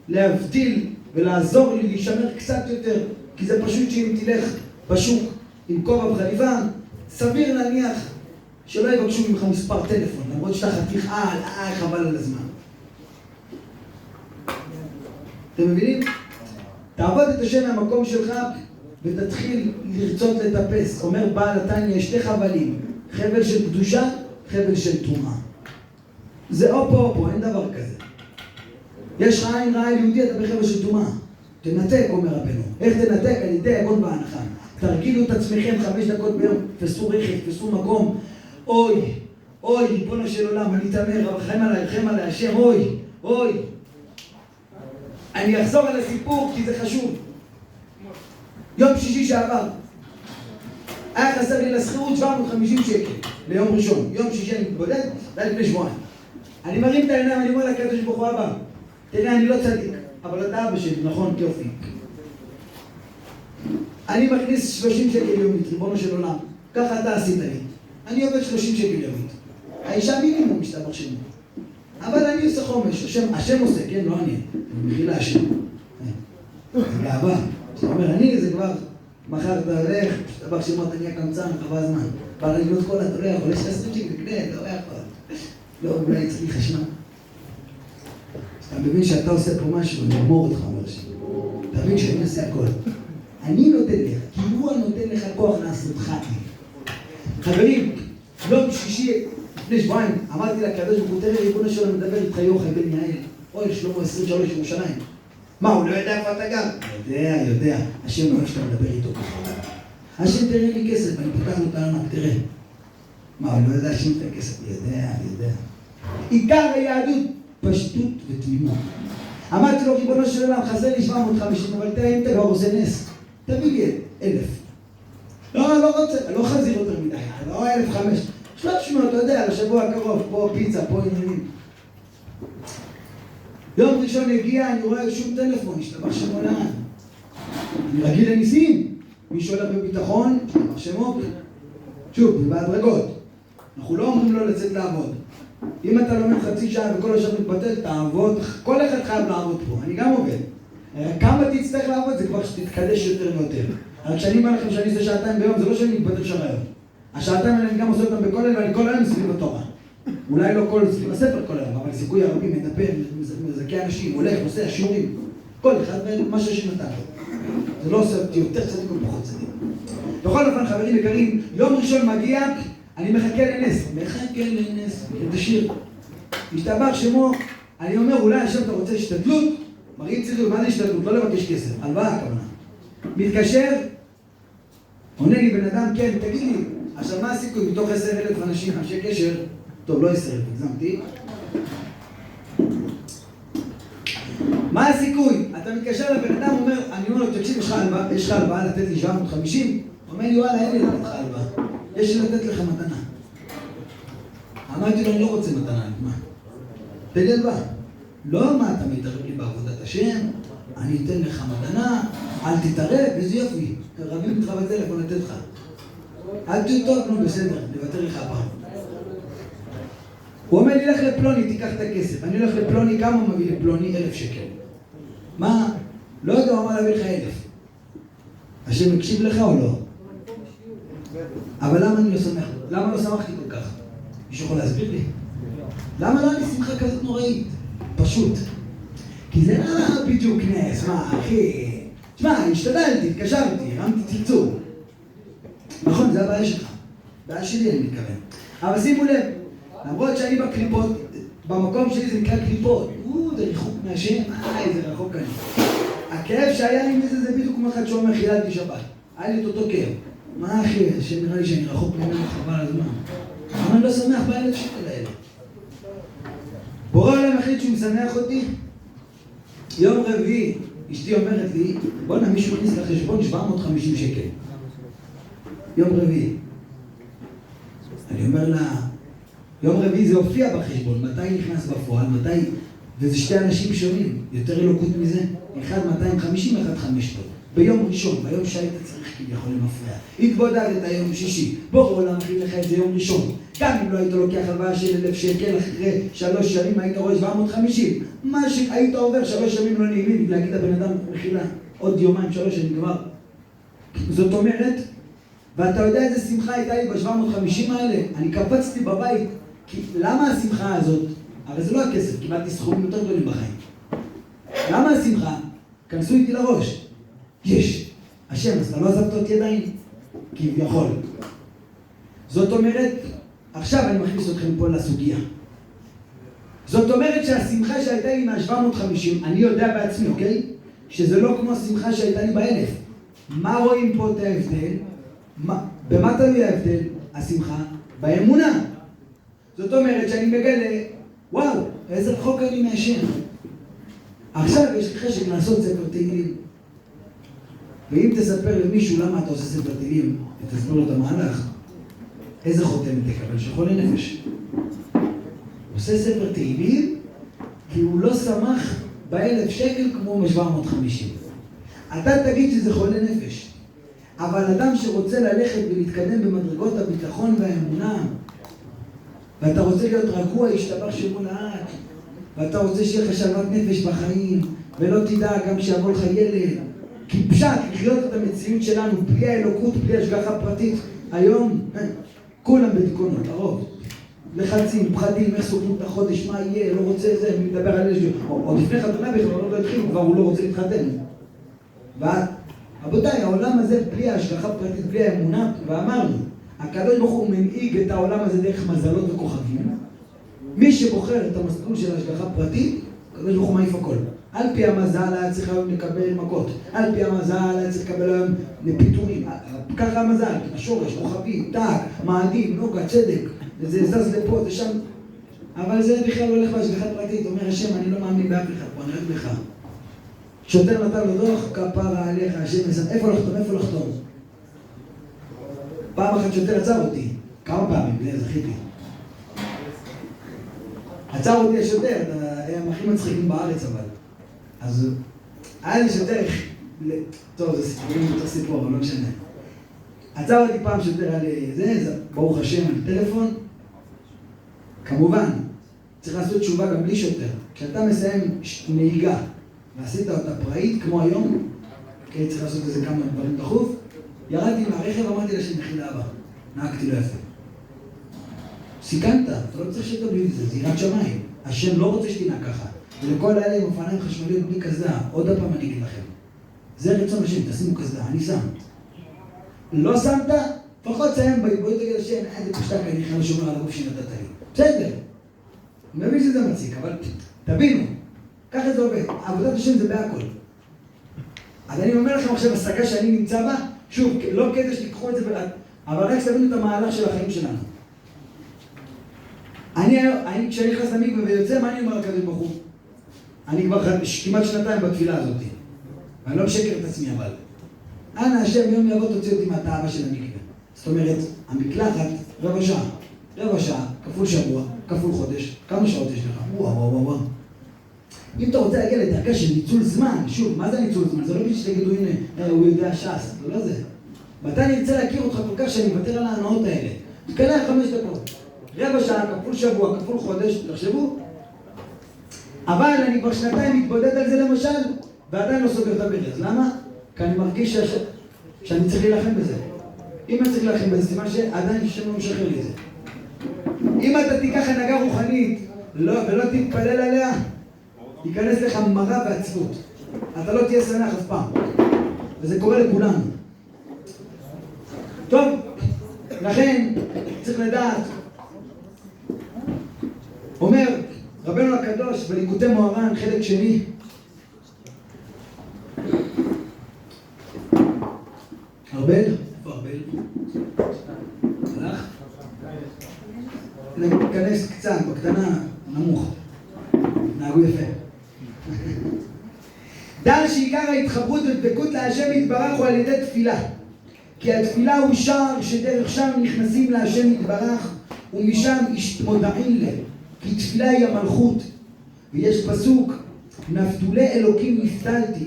להבדיל ולעזור לי להישמר קצת יותר, כי זה פשוט שאם תלך בשוק עם כובע וחליפה, סביר להניח שלא יבקשו ממך מספר טלפון, למרות שאתה חתיך חבל על הזמן. אתם מבינים? תעבוד את השם מהמקום שלך ותתחיל לרצות לטפס. אומר בעל התניא, יש שתי חבלים, חבל של קדושה, חבל של תרומה. זה או פה או פה, אין דבר כזה. יש לך עין רעה יהודי, אתה בחבל של תרומה. תנתק, אומר רבנו. איך תנתק? על ידי יגון בהנחה. תרגילו את עצמכם 5 דקות ביום, תפסו רכב, תפסו מקום. אוי, אוי, ריבונו של עולם, אני תאמר, רחם עליי, רחם עליי, השם, אוי, אוי. אני אחזור על הסיפור כי זה חשוב. יום שישי שעבר היה חסר לי לשכירות 750 שקל ליום ראשון. יום שישי אני מתבודד, זה היה לפני שבועיים. אני מרים את העיניים, אני אומר לקדוש ברוך הוא הבא, תראה, אני לא צדיק, אבל אתה אבא שלי, נכון, יופי. אני מכניס 30 שקל יומית, ריבונו של עולם, ככה אתה עשית לי. אני עובד 30 שקל יומית. האישה מינימום משתבח שמו. אבל אני עושה חומש, השם עושה, כן? לא אני. מחילה השם. זה גאווה. זאת אומרת, אני זה כבר, מחר אתה הולך, משתבח שמו, אתה נהיה קמצן, חבל זמן. אבל אני לא כל אתה לא יכול, יש לך 20 שקל, תקנה, אתה לא יכול. לא, אולי צריך חשמל. אתה מבין שאתה עושה פה משהו, אני אמור אותך, אומר השם. אתה מבין שאני עושה הכל. אני נותן לך, כי הוא נותן לך כוח לעשותך. חברים, יום שישי, לפני שבועיים, אמרתי לקדוש ברוך הוא, תראה, ריבונו של עולם מדבר איתך יוחאי בן יעל, אוי, שלמה 23 ירושלים. מה, הוא לא יודע איפה אתה גר? יודע. השם לא שאתה מדבר איתו ככה. השם תראה לי כסף, אני פותח לו את הענק, תראה. מה, הוא לא יודע השם את הכסף? יודע. עיקר היהדות, פשטות ותמימות. אמרתי לו, ריבונו של עולם, חסר לי 750, אבל תראה אם אתה כבר עושה נס. תביא לי 1,000. לא רוצה, לא חזיר יותר מדי, לא 1,500. 300, אתה יודע, לשבוע הקרוב, פה פיצה, פה עניינים. יום ראשון הגיע, אני רואה שום טלפון, השתבח שמו לאן. אני רגיל לניסים. מי שהולך בביטחון, השתבח שמו. שוב, זה בהדרגות. אנחנו לא אומרים לו לצאת לעבוד. אם אתה לומד חצי שעה וכל השעה מתבטל, תעבוד. כל אחד חייב לעבוד פה, אני גם עובד. כמה תצטרך לעבוד, זה כבר שתתקדש יותר ויותר. אבל כשאני אומר לכם שאני עושה 2 שעתיים ביום, זה לא שאני מתבטל שם היום. השעתיים האלה אני גם עושה אותם בכל היום, ואני כל היום סביב התורה. אולי לא כל סביב הספר כל היום, אבל סיכוי הרבים, מדבר, מזכה אנשים, הולך, עושה שיעורים. כל אחד מה שהשם נתן לו. זה לא עושה אותי יותר צדיק או פחות צדיק. בכל אופן, חברים יקרים, יום ראשון מגיע, אני מחכה לנס. את השיר. השתבח שמו, אני אומר, אולי השם אתה רוצה השתדלות? מראים צדיק, מה זה השתדלות? לא לבקש כסף, הלוואה הכוונה. מתקשר, עונה לי בן אדם, כן, תגיד לי, עכשיו מה הסיכוי מתוך 10,000 אנשים, אנשי קשר, טוב, לא 10,000, הגזמתי. מה הסיכוי? אתה מתקשר לבן אדם, אומר, אני אומר לו, תקשיב, יש לך הלוואה לתת לי 750? הוא אומר לי, וואלה, אין לי לתת לך הלוואה, יש לי לתת לך מתנה. אמרתי לו, אני לא רוצה מתנה, מה? תן לי הלוואה. לא, מה, אתה מתערב לי בעבודת השם, אני אתן לך מתנה, אל תתערב, איזה יופי, רבים איתך בטלפון לתת לך. אל תהיו טוב, נו בסדר, נוותר לך הפעם. הוא אומר לי, לך לפלוני, תיקח את הכסף. אני הולך לפלוני, כמה הוא מביא לפלוני? 1,000 שקל. מה? לא יודע, הוא אמר להביא לך 1,000. השם מקשיב לך או לא? אבל למה אני לא שמח? למה לא שמחתי כל כך? מישהו יכול להסביר לי? למה לא אני שמחה כזאת נוראית? פשוט. כי זה לא בדיוק נס, מה אחי? תשמע, השתדלתי, התקשרתי, הרמתי צלצול. נכון, זה הבעיה שלך. הבעיה שלי אני מתכוון. אבל שימו לב, למרות שאני בקליפות, במקום שלי זה נקרא קליפות. זה ריחוק מהשם, איזה רחוק אני. הכאב שהיה לי מזה זה בדיוק כמו אחד שאומר חיללתי שבת. היה לי את אותו כאב. מה אחי, שנראה לי שאני רחוק ממנו חבל הזמן. אבל אני לא שמח ב1,000 שקל האלה. בורא עולם החליט שהוא משמח אותי. יום רביעי, אשתי אומרת לי, בוא'נה, מישהו הכניס לחשבון 750 שקל. יום רביעי. אני אומר לה, יום רביעי זה הופיע בחשבון, מתי נכנס בפועל, מתי... וזה שתי אנשים שונים, יותר אלוקות מזה. אחד 250, אחד 500. ביום ראשון, ביום שהיית צריך כביכול למפרע. התבודדת היום שישי, בורא עולם הכין לך את זה יום ראשון. גם אם לא היית לוקח הלוואה של 1,000 שקל, אחרי 3 שנים היית רואה 750. מה שהיית עובר 3 ימים לא נעימים, להגיד לבן אדם מחילה, עוד יומיים 3 שנים כבר. זאת אומרת, ואתה יודע איזה שמחה הייתה לי ב-750 האלה? אני קפצתי בבית, כי למה השמחה הזאת? הרי זה לא הכסף, קיבלתי סכומים יותר גדולים בחיים. למה השמחה? כנסו איתי לראש. יש. השם, אז אתה לא עזבת אותי עדיין? כביכול. זאת אומרת, עכשיו אני מכניס אתכם פה לסוגיה. זאת אומרת שהשמחה שהייתה לי מה-750, אני יודע בעצמי, אוקיי? שזה לא כמו השמחה שהייתה לי ב-1000. מה רואים פה את ההבדל? במה תלוי ההבדל? השמחה? באמונה. זאת אומרת שאני מגלה, וואו, איזה רחוק אני מהשם. עכשיו יש לי חשק לעשות ספר תהילים. ואם תספר למישהו למה אתה עושה ספר תהילים, ותספר לו את המהלך, איזה חותמת תקבל? שחולה נפש. הוא עושה ספר תהילים כי הוא לא שמח ב-1,000 שקל כמו ב-750. אתה תגיד שזה חולה נפש. אבל אדם שרוצה ללכת ולהתקדם במדרגות הביטחון והאמונה, ואתה רוצה להיות רגוע, ישתבח שמו לעד, ואתה רוצה שיהיה לך שלוות נפש בחיים, ולא תדע גם שיבוא לך ילד, כי פשט, לחיות את המציאות שלנו, בלי האלוקות, בלי השגחה פרטית, היום, כולם בדיכאונות, הרוב. לחצים, פחדים, איך סוגרים את החודש, מה יהיה, לא רוצה זה, אני מדבר על איזשהו, או לפני חתונה בכלל, לא התחיל, כבר הוא לא רוצה להתחתן. רבותיי, העולם הזה בלי ההשגחה פרטית, בלי האמונה, ואמרנו, הקדוש ברוך הוא מנהיג את העולם הזה דרך מזלות וכוכבים. מי שבוחר את המסלול של ההשגחה פרטית, הקדוש ברוך הוא מעיף הכל. על פי המזל היה צריך היום לקבל מכות, על פי המזל היה צריך לקבל היום פיתורים. ככה המזל, השורש, כוכבים, טק, מאדים, נוגה, צדק, זה זז לפה, זה שם. אבל זה בכלל הולך בהשגחה פרטית, אומר השם, אני לא מאמין באף אחד, בוא נרד לך. שוטר נתן לו דוח, כפרה עליך, השם מסע, איפה לחתום, איפה לחתום? פעם אחת שוטר עצר אותי, כמה פעמים, זכיתי. עצר אותי השוטר, הם הכי מצחיקים בארץ אבל. אז היה לי שוטר, טוב, זה סיפורים יותר סיפור, אבל לא משנה. עצר אותי פעם שוטר על זה, ברוך השם, על טלפון. כמובן, צריך לעשות תשובה גם בלי שוטר. כשאתה מסיים נהיגה, ועשית אותה פראית, כמו היום, כי צריך לעשות איזה כמה דברים דחוף, ירדתי מהרכב, אמרתי לשם מחילה הבא, נהגתי לו יפה. סיכנת, אתה לא צריך שתבלי את זה, זה יראת שמיים. השם לא רוצה שתנהג ככה. ולכל האלה עם אופניים חשמליות בלי קסדה, עוד הפעם אני אגיד לכם. זה רצון השם, תשימו קסדה, אני שם. לא שמת? לפחות סיים, בואי תגיד השם, איזה פשטק אני חייב לשומר על הגוף שנתת לי. בסדר. אני מבין שזה מציק, אבל תבינו, ככה זה עובד. עבודת השם זה בהכל. אז אני אומר לכם עכשיו, השגה שאני נמצא בה, שוב, לא כדי שתיקחו את זה, אבל רק שתבינו את המהלך של החיים שלנו. כשאני נכנס למקווה ויוצא, מה אני אומר לקדוש ברוך הוא? אני כבר כמעט 2 בתפילה הזאת. ואני לא משקר את עצמי, אבל אנא השם יום יבוא תוציא אותי מהטהרה של המקווה. זאת אומרת, המקלחת רבע שעה, כפול שבוע, כפול חודש, כמה שעות יש לך? וואו. אם אתה רוצה להגיע לדרגה של ניצול זמן, שוב, מה זה ניצול זמן? זה לא בשביל שתגידו, הנה, הוא יודע ש"ס, זה לא זה. ואתה נרצה להכיר אותך כל כך שאני מוותר על ההנאות האלה. תקלח 5 דקות. רבע שעה, כפול שבוע, כפול חודש, תחשבו. אבל אני כבר 2 מתבודד על זה למשל, ועדיין לא סוגר את הברז. למה? כי אני מרגיש שאני צריך להילחם בזה. אם אני צריך להילחם בזה, סימן שעדיין השם לא משחרר לי את זה. אם אתה תיקח הנהגה רוחנית ולא תתפלל עליה, ייכנס לך מרה ועצבות. אתה לא תהיה שמח אף פעם. וזה קורה לכולנו. טוב, לכן צריך לדעת, אומר רבנו הקדוש בליקוטי מוהר"ן, חלק שני, ארבל? איפה ארבל? הלך? ניכנס קצת, בקטנה, נמוך. שעיקר ההתחברות ודבקות להשם יתברך הוא על ידי תפילה. כי התפילה הוא שער שדרך שם נכנסים להשם יתברך, ומשם מודעים לה. כי תפילה היא המלכות. ויש פסוק, נפתולי אלוקים נפתלתי.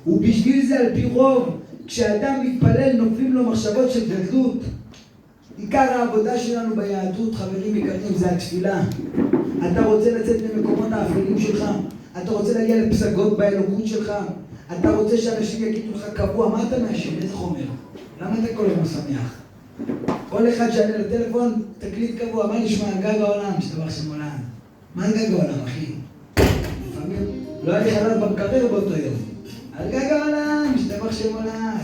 ובשביל זה על פי רוב, כשאדם מתפלל נופלים לו מחשבות של גדלות. עיקר העבודה שלנו ביהדות, חברים יקרים, זה התפילה. אתה רוצה לצאת ממקומות האפלים שלך, אתה רוצה להגיע לפסגות באלוקות שלך, אתה רוצה שאנשים יגידו לך קבוע, מה אתה מאשים? איזה חומר? למה אתה כל הזמן שמח? כל אחד שענה לטלפון, תקליט קבוע, מה נשמע? גג העולם, שתבח שם עולם. מה גג העולם, אחי? לפעמים לא היה לי חלל במקרר באותו יום. על גג העולם, שתבח שם עולם.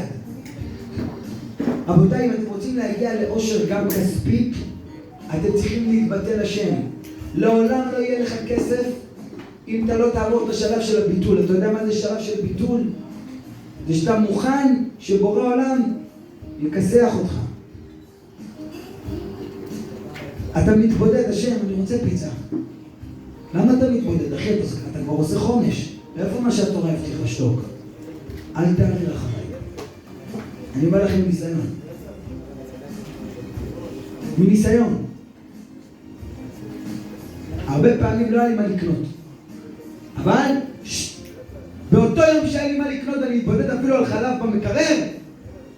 רבותיי, אם אתם רוצים להגיע לאושר גם כספית, אתם צריכים להתבטל השם. לעולם לא יהיה לך כסף אם אתה לא תעבור את השלב של הביטול. אתה יודע מה זה שלב של ביטול? זה שאתה מוכן שבורא עולם יכסח אותך. אתה מתבודד, השם, אני רוצה פיצה. למה אתה מתבודד? אחי, אתה כבר עושה חומש. ואיפה מה שהתורה הבטיחה לשתוק? אל תעביר אחריי. אני אומר לכם מניסיון. מניסיון. הרבה פעמים לא היה לי מה לקנות. אבל באותו יום שהיה לי מה לקנות, אני מתבודד אפילו על חלב במקרר.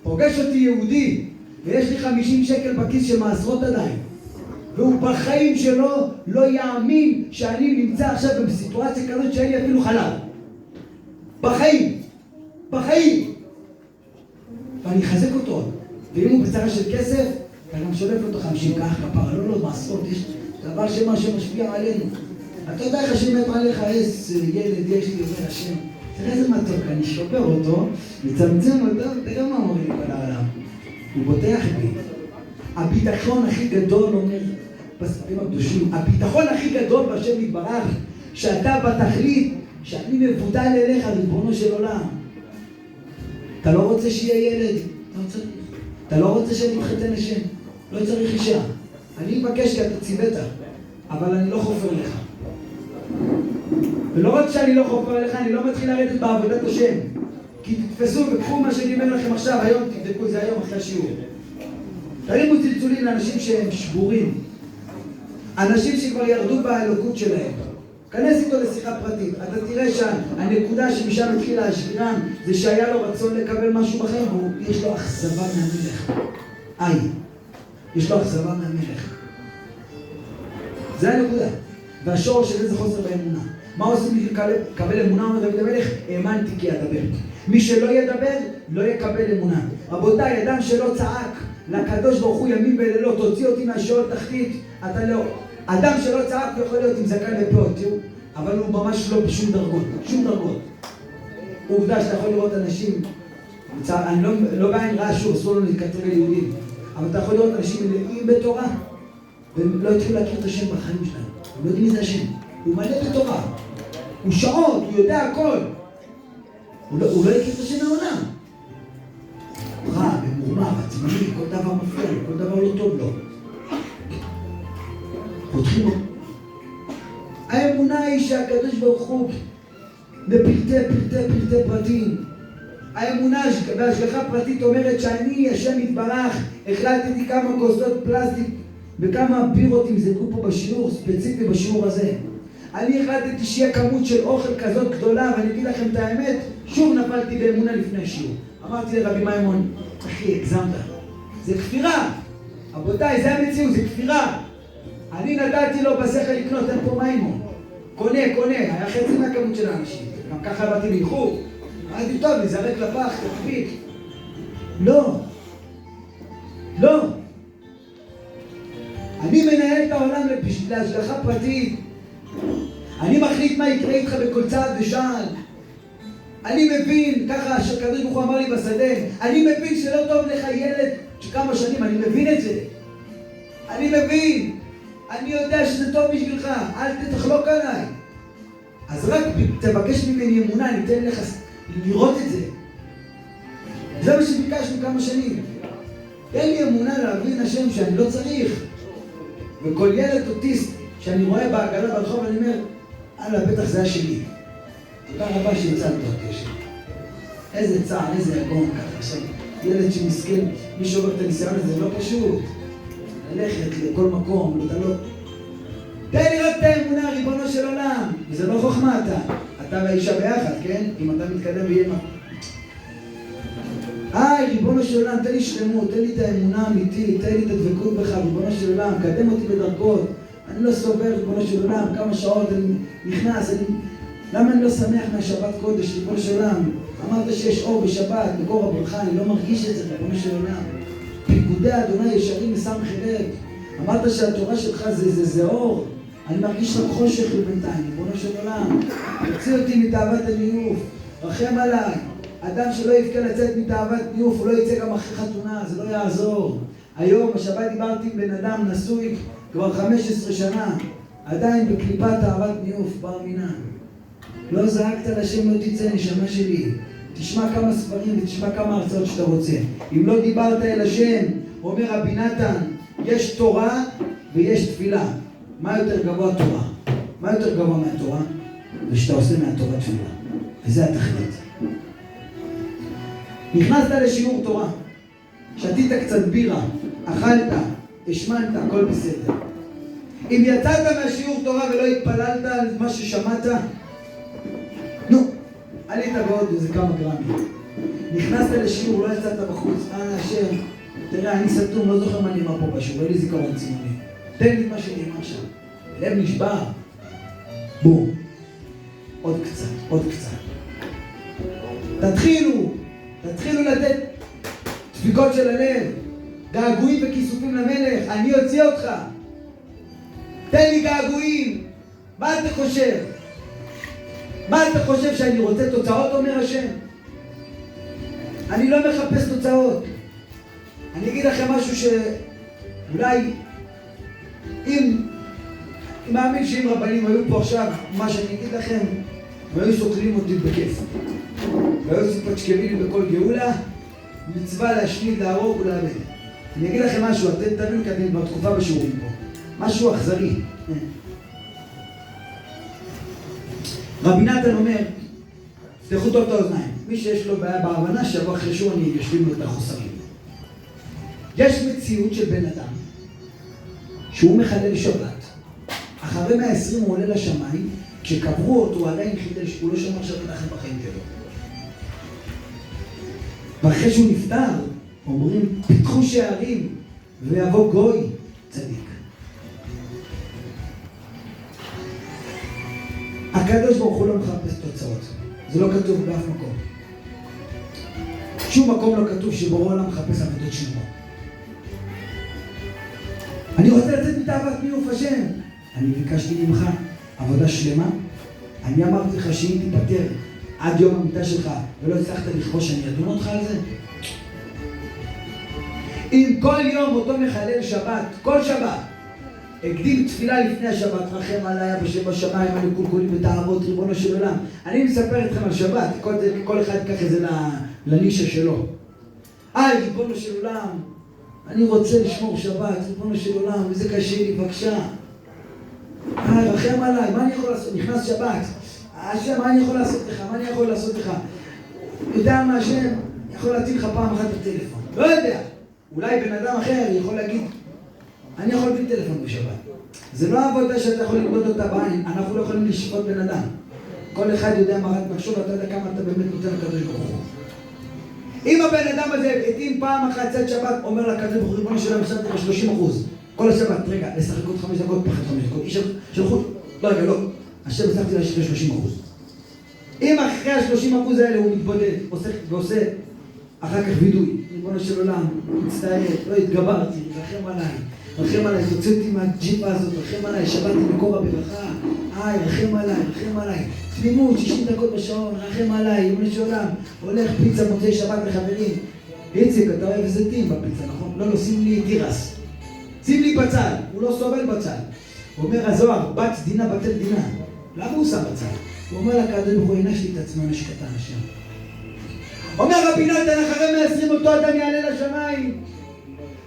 פוגש אותי יהודי, ויש לי 50 שקל בכיס של מעשרות עדיין. והוא בחיים שלו לא יאמין שאני נמצא עכשיו בסיטואציה כזאת שאין לי אפילו חלב. בחיים. בחיים. ואני אחזק אותו. ואם הוא בצרה של כסף, אתה גם שולף אותו 50 כך כפרה. לא, מעשרות. יש דבר שמשפיע עלינו. אתה יודע איך השם מת עליך, ילד, יש לי אומר השם. תראה איזה מתוק, אני שובר אותו, מצמצם אותו, תראה מה אומרים כל העולם. הוא בוטח בי. הביטחון הכי גדול, אומר בספרים הקדושים, הביטחון הכי גדול בשם יתברך, שאתה בתכלית, שאני מבודל אליך, ריבונו של עולם. אתה לא רוצה שיהיה ילד? לא צריך. אתה לא רוצה שאני אתחתן לשם? לא צריך אישה. אני מבקש כי אתה ציוות, אבל אני לא חופר לך. ולא רק שאני לא חופר לך, אני לא מתחיל לרדת בעבודת השם. כי תתפסו וקחו מה שאני אומר לכם עכשיו, היום תבדקו, זה היום אחרי השיעור. תרימו צלצולים לאנשים שהם שבורים. אנשים שכבר ירדו באלוקות שלהם. כנס איתו לשיחה פרטית. אתה תראה שהנקודה שמשם התחילה השבירן, זה שהיה לו רצון לקבל משהו בחיים, ויש לו אכזבה מהמלך. יש לו אכזבה מהמלך. זה הנקודה. והשורש של זה חוסר באמונה. מה עושים בשביל לקבל אמונה? אומר דוד המלך, האמנתי כי אדבר. מי שלא ידבר, לא יקבל אמונה. רבותיי, אדם שלא צעק לקדוש ברוך הוא ימים ולילות, תוציא אותי מהשאול תחתית, אתה לא. אדם שלא צעק יכול להיות עם זקן ופאות, תראו, אבל הוא ממש לא בשום דרגות, שום דרגות. עובדה שאתה יכול לראות אנשים, אני לא בעין רע שוב, אסור לנו להתכתב ליהודים, אבל אתה יכול לראות אנשים מלאים בתורה, והם לא התחילו להכיר את השם בחיים שלהם. הם לא יודעים מי זה השם. הוא מלא בתורה. הוא שעות, הוא יודע הכל. הוא לא הכיר את השם מעולם. רע, במורמר, עצמני, כל דבר מפריע לו, כל דבר לא טוב לו. פותחים לו. האמונה היא שהקדוש ברוך הוא בפרטי פרטים. האמונה בהשגחה פרטית אומרת שאני, השם יתברך, החלטתי כמה כוסות פלסטיק וכמה בירות ימזקו פה בשיעור, ספציפי בשיעור הזה. אני החלטתי שיהיה כמות של אוכל כזאת גדולה, ואני אגיד לכם את האמת, שוב נפלתי באמונה לפני השיעור. אמרתי לרבי מימון, אחי, הגזמת. זה כפירה. רבותיי, זה המציאות, זה כפירה. אני נתתי לו בשכל לקנות, אין פה מימון. קונה, היה חצי מהכמות של האנשים. גם ככה באתי באיחור. אמרתי, טוב, נזרק לפח, תקפיק. לא. אני מנהל את העולם להשגחה פרטית. אני מחליט מה יקרה איתך בכל צעד ושעל. אני מבין, ככה שקדוש ברוך הוא אמר לי בשדה, אני מבין שלא טוב לך ילד שכמה שנים, אני מבין את זה. אני מבין. אני יודע שזה טוב בשבילך, אל תחלוק עליי. אז רק תבקש ממני אמונה, אני אתן לך לראות את זה. זה מה שביקשנו כמה שנים. תן לי אמונה להבין השם שאני לא צריך. וכל ילד אוטיסט שאני רואה בעגלה ברחוב, אני אומר, בטח זה השני. תודה רבה שהצלת אותי השם. איזה צער, איזה יגון ככה. עכשיו, ילד שמסכן, מי שעובר את הניסיון הזה, לא פשוט. ללכת לכל מקום, לדלות. תן לראות את האמונה, ריבונו של עולם. וזה לא חוכמה אתה והאישה ביחד, כן? אם אתה מתקדם ויהיה מה. ריבונו של עולם, תן לי שלמות, תן לי את האמונה האמיתית, תן לי את הדבקות בך, ריבונו של עולם, קדם אותי בדרכות. אני לא סובל, ריבונו של עולם, כמה שעות אני נכנס, למה אני לא שמח מהשבת קודש, ריבונו של עולם? אמרת שיש אור בשבת, מקור הברכה, אני לא מרגיש את זה, ריבונו של עולם. פיקודי אדוני ישרים מסמכי לב. אמרת שהתורה שלך זה אור, אני מרגיש רק חושך לבינתיים, ריבונו של עולם. תוציא אותי מתאוות הניוף, רחם עליי. אדם שלא יבכה לצאת מתאוות ניוף, הוא לא יצא גם אחרי חתונה, זה לא יעזור. היום, השבת דיברתי עם בן אדם נשוי כבר 15 שנה, עדיין בקליפת תאוות ניוף, בר מינן. לא זעקת לשם, לא תצא נשמה שלי. תשמע כמה ספרים ותשמע כמה הרצאות שאתה רוצה. אם לא דיברת אל השם, אומר רבי נתן, יש תורה ויש תפילה. מה יותר גבוה תורה? מה יותר גבוה מהתורה? זה שאתה עושה מהתורה תפילה. וזה התכלית. נכנסת לשיעור תורה, שתית קצת בירה, אכלת, השמנת, הכל בסדר. אם יצאת מהשיעור תורה ולא התפללת על מה ששמעת, עלית בעוד איזה כמה גרמים. נכנסת לשיעור, לא יצאת בחוץ, השם, תראה, אני סתום, לא זוכר מה נאמר פה בשיעור, אין לי זיכרון ציוני. תן לי מה שנאמר שם. לב נשבר. בום. עוד קצת. תתחילו לתת דפיקות של הלב, געגועים וכיסופים למלך. אני אוציא אותך. תן לי געגועים. מה אתה חושב? מה אתה חושב שאני רוצה תוצאות, אומר השם? אני לא מחפש תוצאות. אני אגיד לכם משהו שאולי אם מאמין שאם רבנים היו פה עכשיו, מה שאני אגיד לכם, והיו סוקלים אותי בכיף. והיו סיפצ'קבים לי בכל גאולה, מצווה להשמיד, להרוג ולאבד. אני אגיד לכם משהו, אתם תבינו כי אתם בתקופה בשיעורים פה. משהו אכזרי. רבי נתן אומר, תפתחו טוב את האוזניים. מי שיש לו בעיה בהבנה, שיבוא אחרי שהוא אני ישלים לו את החוסרים. יש מציאות של בן אדם, שהוא מחלל שבת. אחרי 120 הוא עולה לשמיים, כשקברו אותו, הוא עדיין חידש, הוא לא שמר שבת אחרי בחיים שלו. ואחרי שהוא נפטר, אומרים, פתחו שערים, ויבוא גוי צדיק. הקדוש ברוך הוא לא מחפש תוצאות. זה לא כתוב באף מקום. שום מקום לא כתוב שבורא עולם מחפש עבודות שלמות. אני רוצה לצאת מתאוות ניאוף השם. אני ביקשתי ממך עבודה שלמה. אני אמרתי לך שאם תיפטר עד יום המיטה שלך ולא הצלחת לכבוש, אני אדון אותך על זה. אם כל יום אותו מחלל שבת, כל שבת, הקדים תפילה לפני השבת, רחם עליי בשם השמיים, אני קולקולים בתאוות ריבונו של עולם. אני מספר אתכם על שבת, כל אחד ייקח את זה לנישה שלו. ריבונו של עולם, אני רוצה לשמור שבת, ריבונו של עולם, וזה קשה לי, בבקשה. רחם עליי, מה אני יכול לעשות? נכנס שבת. השם, מה אני יכול לעשות לך? מה אני יכול לעשות לך? יודע מה השם? יכול להציל לך פעם אחת את הטלפון. לא יודע. אולי בן אדם אחר יכול להגיד, אני יכול להביא טלפון בשבת. זה לא עבודה שאתה יכול למדוד אותה בעין. אנחנו לא יכולים לשפוט בן אדם. כל אחד יודע מה רק מחשוב, אתה יודע כמה אתה באמת נותן לקדוש ברוך הוא. אם הבן אדם הזה, אם פעם אחת צאת שבת, אומר לקדוש ברוך הוא, ריבונו של עולם, שמתי לך 30%. כל השבת, רגע, לשחק עוד 5 דקות, פחד 5 דקות. איש שלחו, לא רגע, לא. השם שמתי לה 30%. אם אחרי ה-30% האלה הוא מתבודד, ועושה אחר כך וידוי, ריבונו של עולם, מצטער, לא התגברתי, רחם עליי, תוציא אותי מהג'יפה הזאת, רחם עליי, שבאתי מקור הברכה, רחם עליי, תמימות, 60 דקות בשעון, רחם עליי, ריבונו של עולם, הולך פיצה מוצאי שבת לחברים, איציק, אתה אוהב זיתים בפיצה, נכון? לא, שים לי תירס, שים לי בצל, הוא לא סובל בצל. הוא אומר הזוהר, בת דינה בטל דינה, למה הוא שם בצל? הוא אומר לקדוש ברוך הוא, הענש לי את עצמו, הענש קטן השם. אומר רבי נתן, אחרי 120 אותו אדם יעלה לשמיים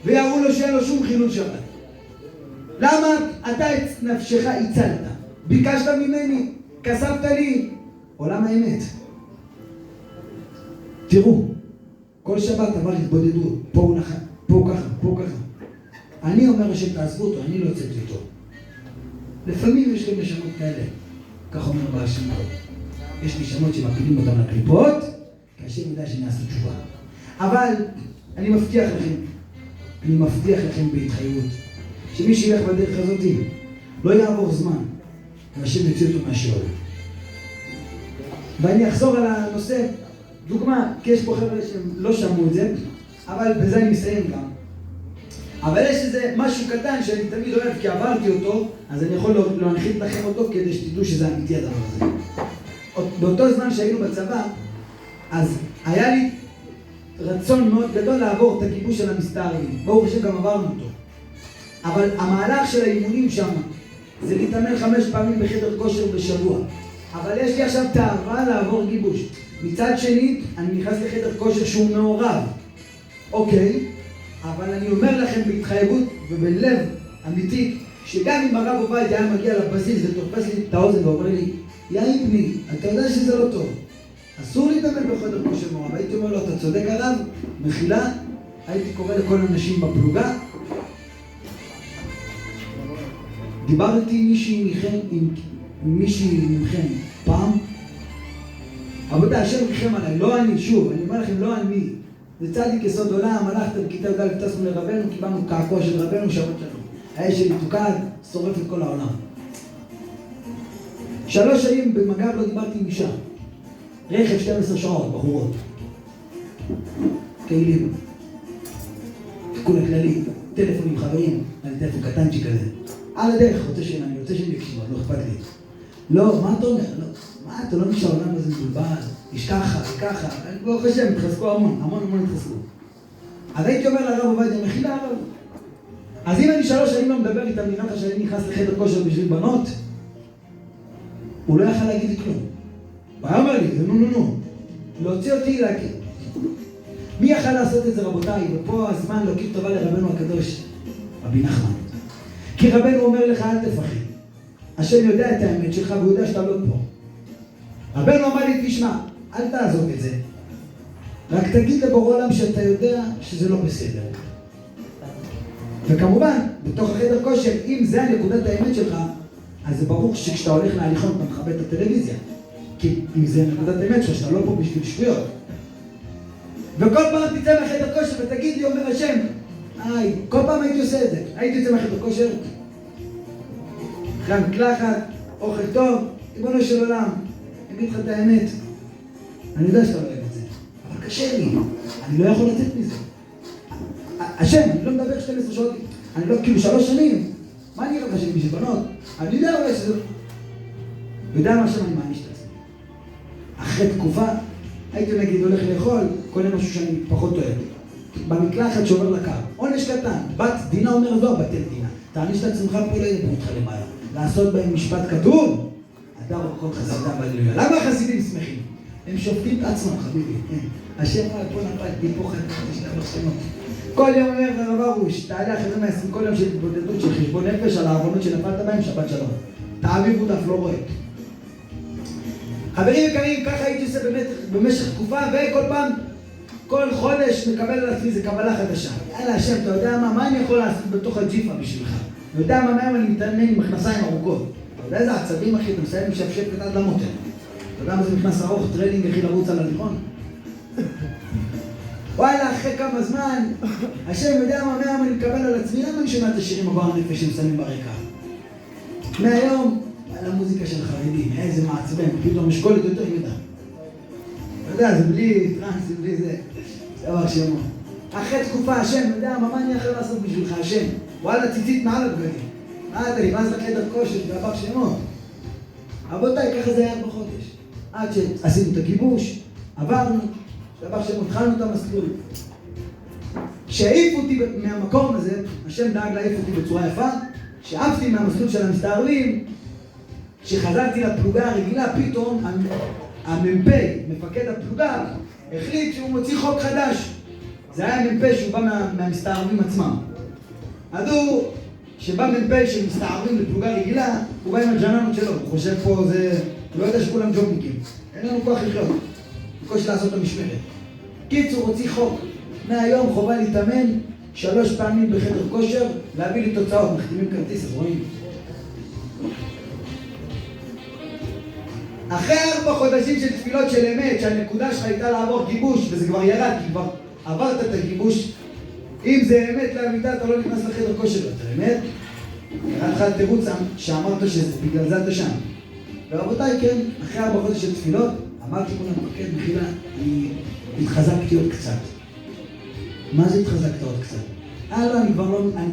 ויראו לו שאין לו שום חילול שבת. למה אתה את נפשך הצלת? ביקשת ממני, כספת לי, עולם האמת. תראו, כל שבת עבר התבודדות, פה הוא נחת, פה הוא ככה, פה הוא ככה. אני אומר שתעזבו אותו, אני לא יוצאתי איתו. לפעמים יש גם נשמות כאלה, כך אומר בעל שם טוב. יש נשמות שמפילים אותם לקליפות, כאשר יודע שהם יעשו תשובה. אבל אני מבטיח לכם בהתחייבות, שמי שילך בדרך הזאת לא יעבור זמן, והשם יוציא אותו מהשאול. ואני אחזור על הנושא, דוגמה, כי יש פה חבר'ה שהם לא שמעו את זה, אבל בזה אני מסיים גם. אבל יש איזה משהו קטן שאני תמיד אוהב, כי עברתי אותו, אז אני יכול להנחית לכם אותו כדי שתדעו שזה אמיתי הדבר הזה. באותו זמן שהיינו בצבא, אז היה לי רצון מאוד גדול לעבור את הכיבוש של המסתערבים. ברוך השם גם עברנו אותו. אבל המהלך של האימונים שם, זה להתאמן 5 פעמים בחדר כושר בשבוע. אבל יש לי עכשיו תאווה לעבור גיבוש. מצד שני, אני נכנס לחדר כושר שהוא מעורב. אוקיי, אבל אני אומר לכם בהתחייבות ובלב אמיתי, שגם אם הרב עובדיה היה מגיע לבסיס ותופס לי את האוזן ואומר לי, יא איבני, אתה יודע שזה לא טוב. אסור להתאמן בחדר כושר מעורב. הייתי אומר לו, אתה צודק הרב, מחילה, הייתי קורא לכל אנשים בפלוגה. דיברתי עם מישהי מכם פעם. רבותי, השם מכם עליי, לא אני, שוב, אני אומר לכם, לא אני. זה צדיק יסוד עולם, הלכתם בכיתה י"א, טסנו לרבנו, קיבלנו קעקוע של רבנו, שבת שלנו. האש שלי תוקד, שורף את כל העולם. 3 שנים במג"ב לא דיברתי עם אישה. רכב 12 שעות, בחורות. כלים. תיקון הכללי, טלפון עם חברים, על טלפון קטנצ'י כזה. על הדרך, אני רוצה שהם יקשיבו, לא אכפת לי. לא, מה אתה אומר? לא. מה, אתה לא מי שהעולם הזה מבולבל? יש ככה וככה. אני לא חושב, התחזקו המון התחזקו. אז הייתי אומר לרב עובדיה, מחילה הרב. אז אם אני 3 שנים לא מדבר איתם, נראה לך שאני נכנס לחדר כושר בשביל בנות, הוא לא יכל להגיד לי כלום. הוא היה אומר לי, נו. להוציא אותי להגיד. מי יכל לעשות את זה רבותיי? ופה הזמן להוקיר טובה לרבנו הקדוש, רבי נחמן. כי רבנו אומר לך, אל תפחד. השם יודע את האמת שלך והוא יודע שאתה לא פה. רבנו אמר לי, תשמע, אל תעזוב את זה. רק תגיד לבורא עולם שאתה יודע שזה לא בסדר. וכמובן, בתוך החדר כושר, אם זה הנקודת האמת שלך, אז זה ברור שכשאתה הולך להליכון אתה מכבד את הטלוויזיה. כי אם זה נקודת האמת שלך, שאתה לא פה בשביל שטויות. וכל פעם תצא מהחדר כושר ותגיד לי, אומר השם, כל פעם הייתי עושה את זה. הייתי יוצא מהחדר כושר, אחרי המקלחת, אוכל טוב, ריבונו של עולם, אני אגיד לך את האמת. אני יודע שאתה לא אוהב את זה, אבל קשה לי, אני לא יכול לצאת מזה. השם, אני לא מדבר 12 שעות, אני לא, כאילו 3 שנים. מה נראה לך שאני בשביל בנות? אני יודע אולי שזה... יודע מה שם אני מעניש את עצמי. אחרי תקופה, הייתי נגיד הולך לאכול, קונה משהו שאני פחות אוהב. במקלחת שעובר לקו, עונש קטן, בת דינה אומר זו, בטל דינה. תעניש את עצמך פה לייבו אותך למעלה. לעשות בהם משפט כתוב, אתה וכל חסידה בלויה. למה החסידים שמחים? הם שופטים את עצמם, חביבי. השם פה נפלתי, פה חתכתי שתי מחשנות. כל יום אומר הרב ארוש, תעלה אחרי זה 120 כל יום של התבודדות של חשבון נפש על העוונות שנפלת בהם, שבת שלום. תעביבו דף, לא רואה. חברים יקרים, ככה הייתי עושה במשך תקופה, וכל פעם, כל חודש מקבל על עצמי זה קבלה חדשה. יאללה השם, אתה יודע מה אני יכול לעשות בתוך הג'יפה בשבילך? אתה יודע מה מהם אני מתאמן עם מכנסיים ארוכות. אתה יודע איזה עצבים אחי, אתה מסיים משפשף עד למותן. אתה יודע מה זה מכנס ארוך, טרנינג הכי לרוץ על הליכון? וואלה, אחרי כמה זמן, השם יודע מה מהם אני מקבל על עצמי, למה אני שומע את השירים עבר הנפש ששמים ברקע? מהיום, על המוזיקה של חרדים, איזה מעצבן, פתאום משקולת יותר מדי. אתה יודע, זה בלי טרנס, בלי זה, דבר שמות. אחרי תקופה, השם יודע מה אני יכול לעשות בשבילך, השם? וואלה, ציצית מעל הבגדים. מה אתה לי, מה זה רק חדר כושר, דבר שמות? רבותיי, ככה זה היה בחודש. עד שעשינו את הכיבוש, עברנו, דבר שמות, התחלנו את המסלול. כשהעיפו אותי מהמקום הזה, השם דאג להעיף אותי בצורה יפה, כשעפתי מהמסלול של המסתערבים, כשחזרתי לפלוגה הרגילה, פתאום המ"פ, מפקד הפלוגה, החליט שהוא מוציא חוק חדש. זה היה מ"פ שהוא בא מהמסתערבים עצמם. אז הוא, שבא מ"פ של מסתערבים לפלוגה רגילה, הוא בא עם הג'ננות שלו, הוא חושב פה זה... הוא לא יודע שכולם ג'ובניקים. אין לנו כוח לחיות, בקושי לעשות את המשמרת. קיצור, הוציא חוק. מהיום חובה להתאמן 3 פעמים בחדר כושר, להביא לי תוצאות, מחתימים כרטיס, אז רואים. אחרי 4 חודשים של תפילות של אמת, שהנקודה שלך הייתה לעבור גיבוש, וזה כבר ירד, כי כבר עברת את הגיבוש. אם זה אמת לאמיתה, אתה לא נכנס לחדר כושר יותר, אמת? ירד לך תירוץ שאמרת שבגלל זה אתה שם. ורבותיי, כן, אחרי 4 חודש של תפילות, אמרתי כמו למפקד מחילה, אני התחזקתי עוד קצת. מה זה התחזקת עוד קצת? לא, אני כבר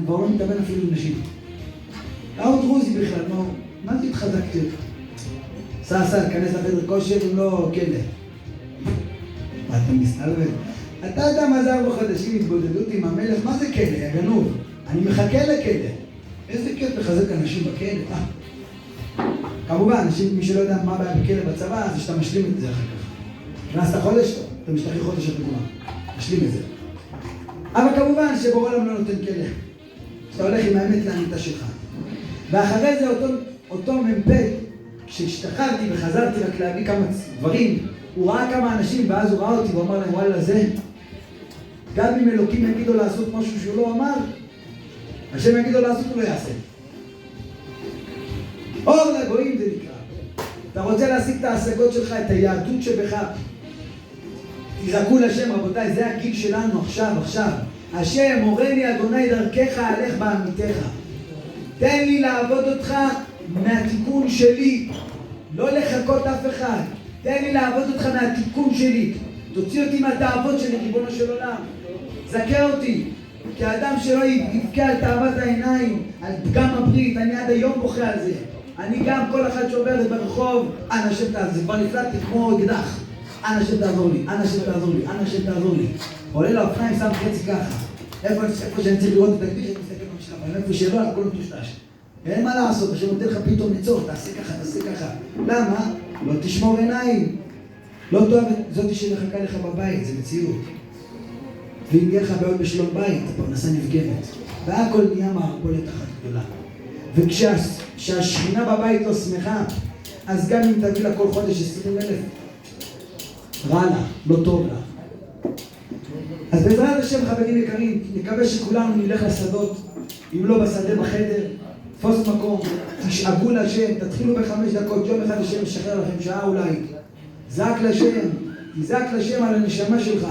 לא מתאמן אפילו עם נשים. עוד דרוזי בכלל, מה זה התחזקתי עוד? סע, כנס לחדר כושר אם לא כלא. מה אתה מסתלבט? אתה יודע מה זה 4 חודשים התבודדות עם המלך? מה זה כלא? הגנוב. אני מחכה לכלא. איזה כיף לחזק אנשים בכלא. כמובן, מי שלא יודע מה בעיה בכלא בצבא, זה שאתה משלים את זה אחר כך. נכנסת חודש, אתה משתחרר חודש התגומה. משלים את זה. אבל כמובן שבורא עולם לא נותן כלא. שאתה הולך עם האמת לאמיתה שלך. ואחרי זה אותו מ"פ, כשהשתחררתי וחזרתי רק להביא כמה דברים, הוא ראה כמה אנשים ואז הוא ראה אותי והוא אמר להם, וואלה זה, גם אם אלוקים יגיד לו לעשות משהו שהוא לא אמר, השם יגיד לו לעשות הוא לא יעשה. אור לגויים זה נקרא. אתה רוצה להשיג את ההשגות שלך, את היהדות שבך, תזעקו לשם, רבותיי, זה הגיל שלנו עכשיו. השם, הורני אדוני דרכך, הלך באמיתך. תן לי לעבוד אותך מהתיקון שלי, לא לחכות אף אחד. תן לי לעבוד אותך מהתיקון שלי. תוציא אותי מהתאוות שלי, ריבונו של עולם. זכה אותי, כי האדם שלא יבכה על תאוות העיניים, על פגם הברית, אני עד היום בוכה על זה. אני גם כל אחד שעובר את ברחוב, אנא שם תעזור, זה כבר נפלטתי כמו אקדח. אנא שם תעזור לי, אנא שם תעזור לי, אנא שם תעזור לי. עולה לאופניים, שם חצי ככה. איפה שאני צריך לראות את הכביש, אני מסתכל במשך, אבל איפה שלא, הכל מטושטש. אין מה לעשות, השם נותן לך פתאום ניצור, תעשה ככה. למה? לא תשמור עיניים. לא תאהב את זאתי שמחכה לך בבית, זה מציאות. ואם יהיה לך בעיות בשלום בית, הפרנסה נפגמת. והכל נהיה מערבולת אחת גדולה. וכשהשכינה בבית לא שמחה, אז גם אם תביא לה כל חודש 20,000, רע לה, לא טוב לה. אז בעזרת השם, חברים יקרים, נקווה שכולנו נלך לשדות, אם לא בשדה בחדר, תפוס מקום, תשאגו לשם, תתחילו ב5 דקות, יום אחד השם ישחרר לכם שעה אולי. זעק לשם, תזעק לשם על הנשמה שלך.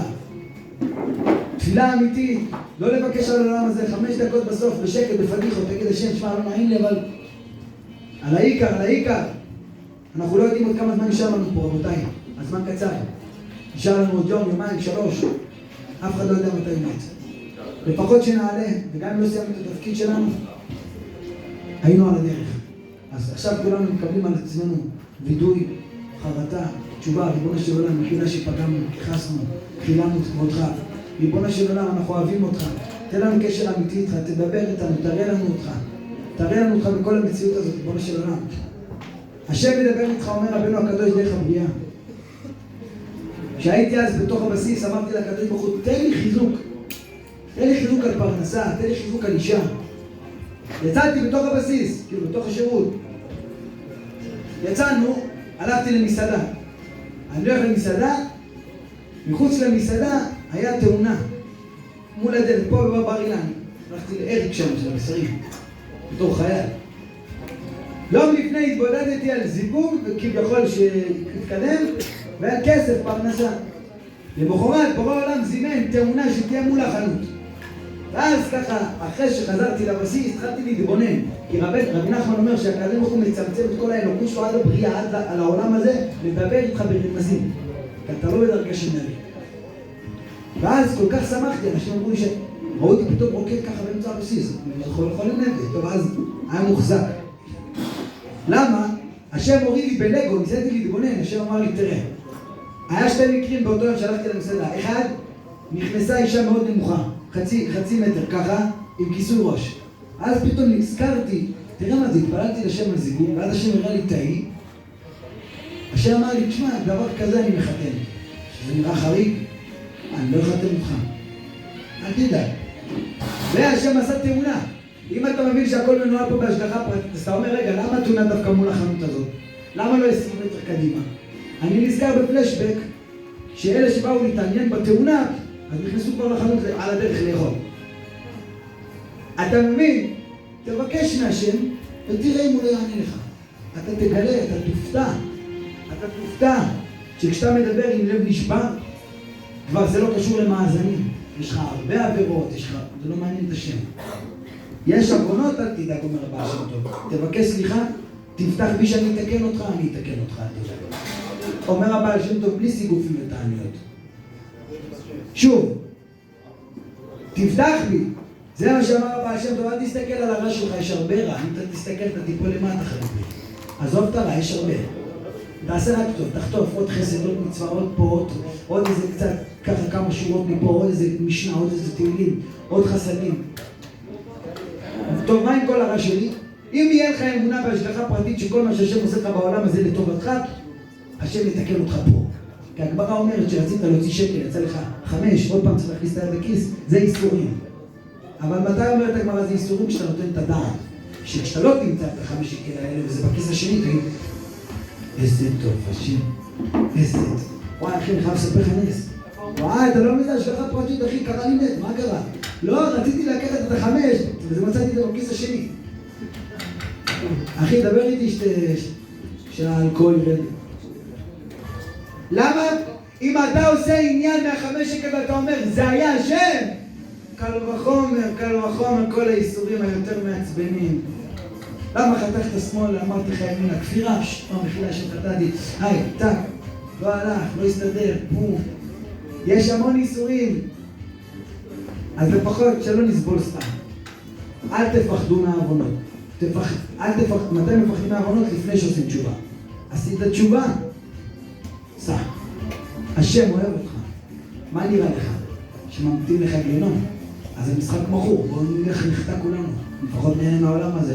תפילה אמיתית, לא לבקש על העולם הזה, 5 דקות בסוף, בשקט, בפדיחות, תגיד השם, שמע, לא נעים לי, אבל על העיקר. אנחנו לא יודעים עוד כמה זמן נשאר לנו פה, רבותיי. הזמן קצר. נשאר לנו עוד יום, יומיים, 3. אף אחד לא יודע מתי מת. לפחות שנעלה, וגם אם לא סיימנו את התפקיד שלנו, היינו על הדרך. אז עכשיו כולנו מקבלים על עצמנו וידוי, חרטה, תשובה, ריבונו של עולם, מחילה שפגענו, כחסנו, חילמנו את כבודך. ריבונו של עולם, אנחנו אוהבים אותך. תן לנו קשר אמיתי איתך, תדבר איתנו, תראה לנו אותך. תראה לנו אותך בכל המציאות הזאת, ריבונו של עולם. השם מדבר איתך, אומר רבנו הקדוש דרך הבריאה. כשהייתי אז בתוך הבסיס, אמרתי לקדוש ברוך הוא, תן לי חיזוק. תן לי חיזוק על פרנסה, תן לי חיזוק על אישה. יצאתי בתוך הבסיס, כאילו בתוך השירות. יצאנו, הלכתי למסעדה. אני הולך למסעדה, מחוץ למסעדה היה תאונה. מול הדלת, פה בבר אילן. הלכתי לאריק שם של המסרים, בתור חייל. יום לפני התבודדתי על זיווג, וכביכול שהתקדם, ועל כסף, פרנסה. למחרת, בורא העולם זימן תאונה שתהיה מול החנות. ואז ככה, אחרי שחזרתי לבסיס, התחלתי להתבונן. כי רבי נחמן אומר שהקדוש ברוך הוא מצמצם את כל האלוקות שלו עד הבריאה, עד על העולם הזה, לדבר איתך ברמזים. כי אתה לא בדרגה של נביא. ואז כל כך שמחתי, אנשים אמרו לי שראו אותי פתאום רוקד ככה באמצע הבסיס. אני יכול לנביא. טוב, אז היה מוחזק. למה? השם הוריד לי בלגו, ניסיתי להתבונן, השם אמר לי, תראה. היה 2 מקרים באותו יום שהלכתי למסעדה. אחד, נכנסה אישה מאוד נמוכה. חצי מטר ככה, עם כיסוי ראש. אז פתאום נזכרתי, תראה מה זה, התפללתי לשם על זיווג, ואז השם הראה לי תאי. השם אמר לי, תשמע, דבר כזה אני מחתן. שזה נראה חריג, אני לא אחתן אותך. אל תדאג. והשם עשה תאונה. אם אתה מבין שהכל מנוהל פה בהשגחה פרטית, אז אתה אומר, רגע, למה התאונה דווקא מול החנות הזאת? למה לא 20 מטר קדימה? אני נזכר בפלשבק, שאלה שבאו להתעניין בתאונה, אז נכנסו כבר לחנות על הדרך לאכול. אתה מבין? תבקש מהשם ותראה אם הוא לא יענה לך. אתה תגלה, אתה תופתע שכשאתה מדבר עם לב נשבר, כבר זה לא קשור למאזנים. יש לך הרבה עבירות, זה לא מעניין את השם. יש עוונות, אל תדאג, אומר הבעל שם טוב. תבקש סליחה, תפתח בי שאני אתקן אותך, אני אתקן אותך, אל תדאג. אומר הבעל שם טוב, בלי סיגופים ותעניות. שוב, תפתח בי. זה מה שאמר הבעל שם טוב, אל תסתכל על הרע שלך, יש הרבה רע. אם אתה תסתכל, אתה תיפול למטה חלבי. עזוב את הרע, יש הרבה. תעשה רק טוב, תחטוף עוד חסד, עוד מצווה, עוד פה, עוד איזה קצת, ככה כמה שורות מפה, עוד איזה משנה, עוד איזה תהילים, עוד חסדים. טוב, מה עם כל הרע שלי? אם יהיה לך אמונה בהשגחה פרטית שכל מה שהשם עושה לך בעולם הזה לטובתך, השם יתקן אותך פה. כי הגמרא אומרת שרצית להוציא שקל, יצא לך 5, עוד פעם צריך להכניס את היד לכיס, זה איסורים. אבל מתי אומרת הגמרא זה איסורים? כשאתה נותן את הדעת. שכשאתה לא תמצא את 5 שקל האלה וזה בכיס השני, תגיד, איזה טוב, השם, איזה טוב. וואי, אחי, אני חייב לספר לך נס. וואי, אתה לא מבין, השגחה פרטית, אחי, קרה לי מת, מה קרה? לא, רציתי לקחת את 5, וזה מצאתי את זה בכיס השני. אחי, דבר איתי שהאלכוהול ירד. למה? אם אתה עושה עניין מה5 שקל ואתה אומר, זה היה השם, קל וחומר, כל האיסורים היותר מעצבנים. למה חתכת שמאל, אמרתי לך ימינה, כפירה, מחילה שחטאתי, היי, טק, לא הלך, לא הסתדר, בום. יש המון איסורים. אז לפחות שלא נסבול סתם. אל תפחדו מהעוונות. מתי מפחדים מהעוונות? לפני שעושים תשובה. עשית תשובה? סע. השם אוהב אותך. מה נראה לך? שממתין לך גיהנום? אז זה משחק מכור. בואו נלך נחתה כולנו. לפחות נהנה מהעולם הזה.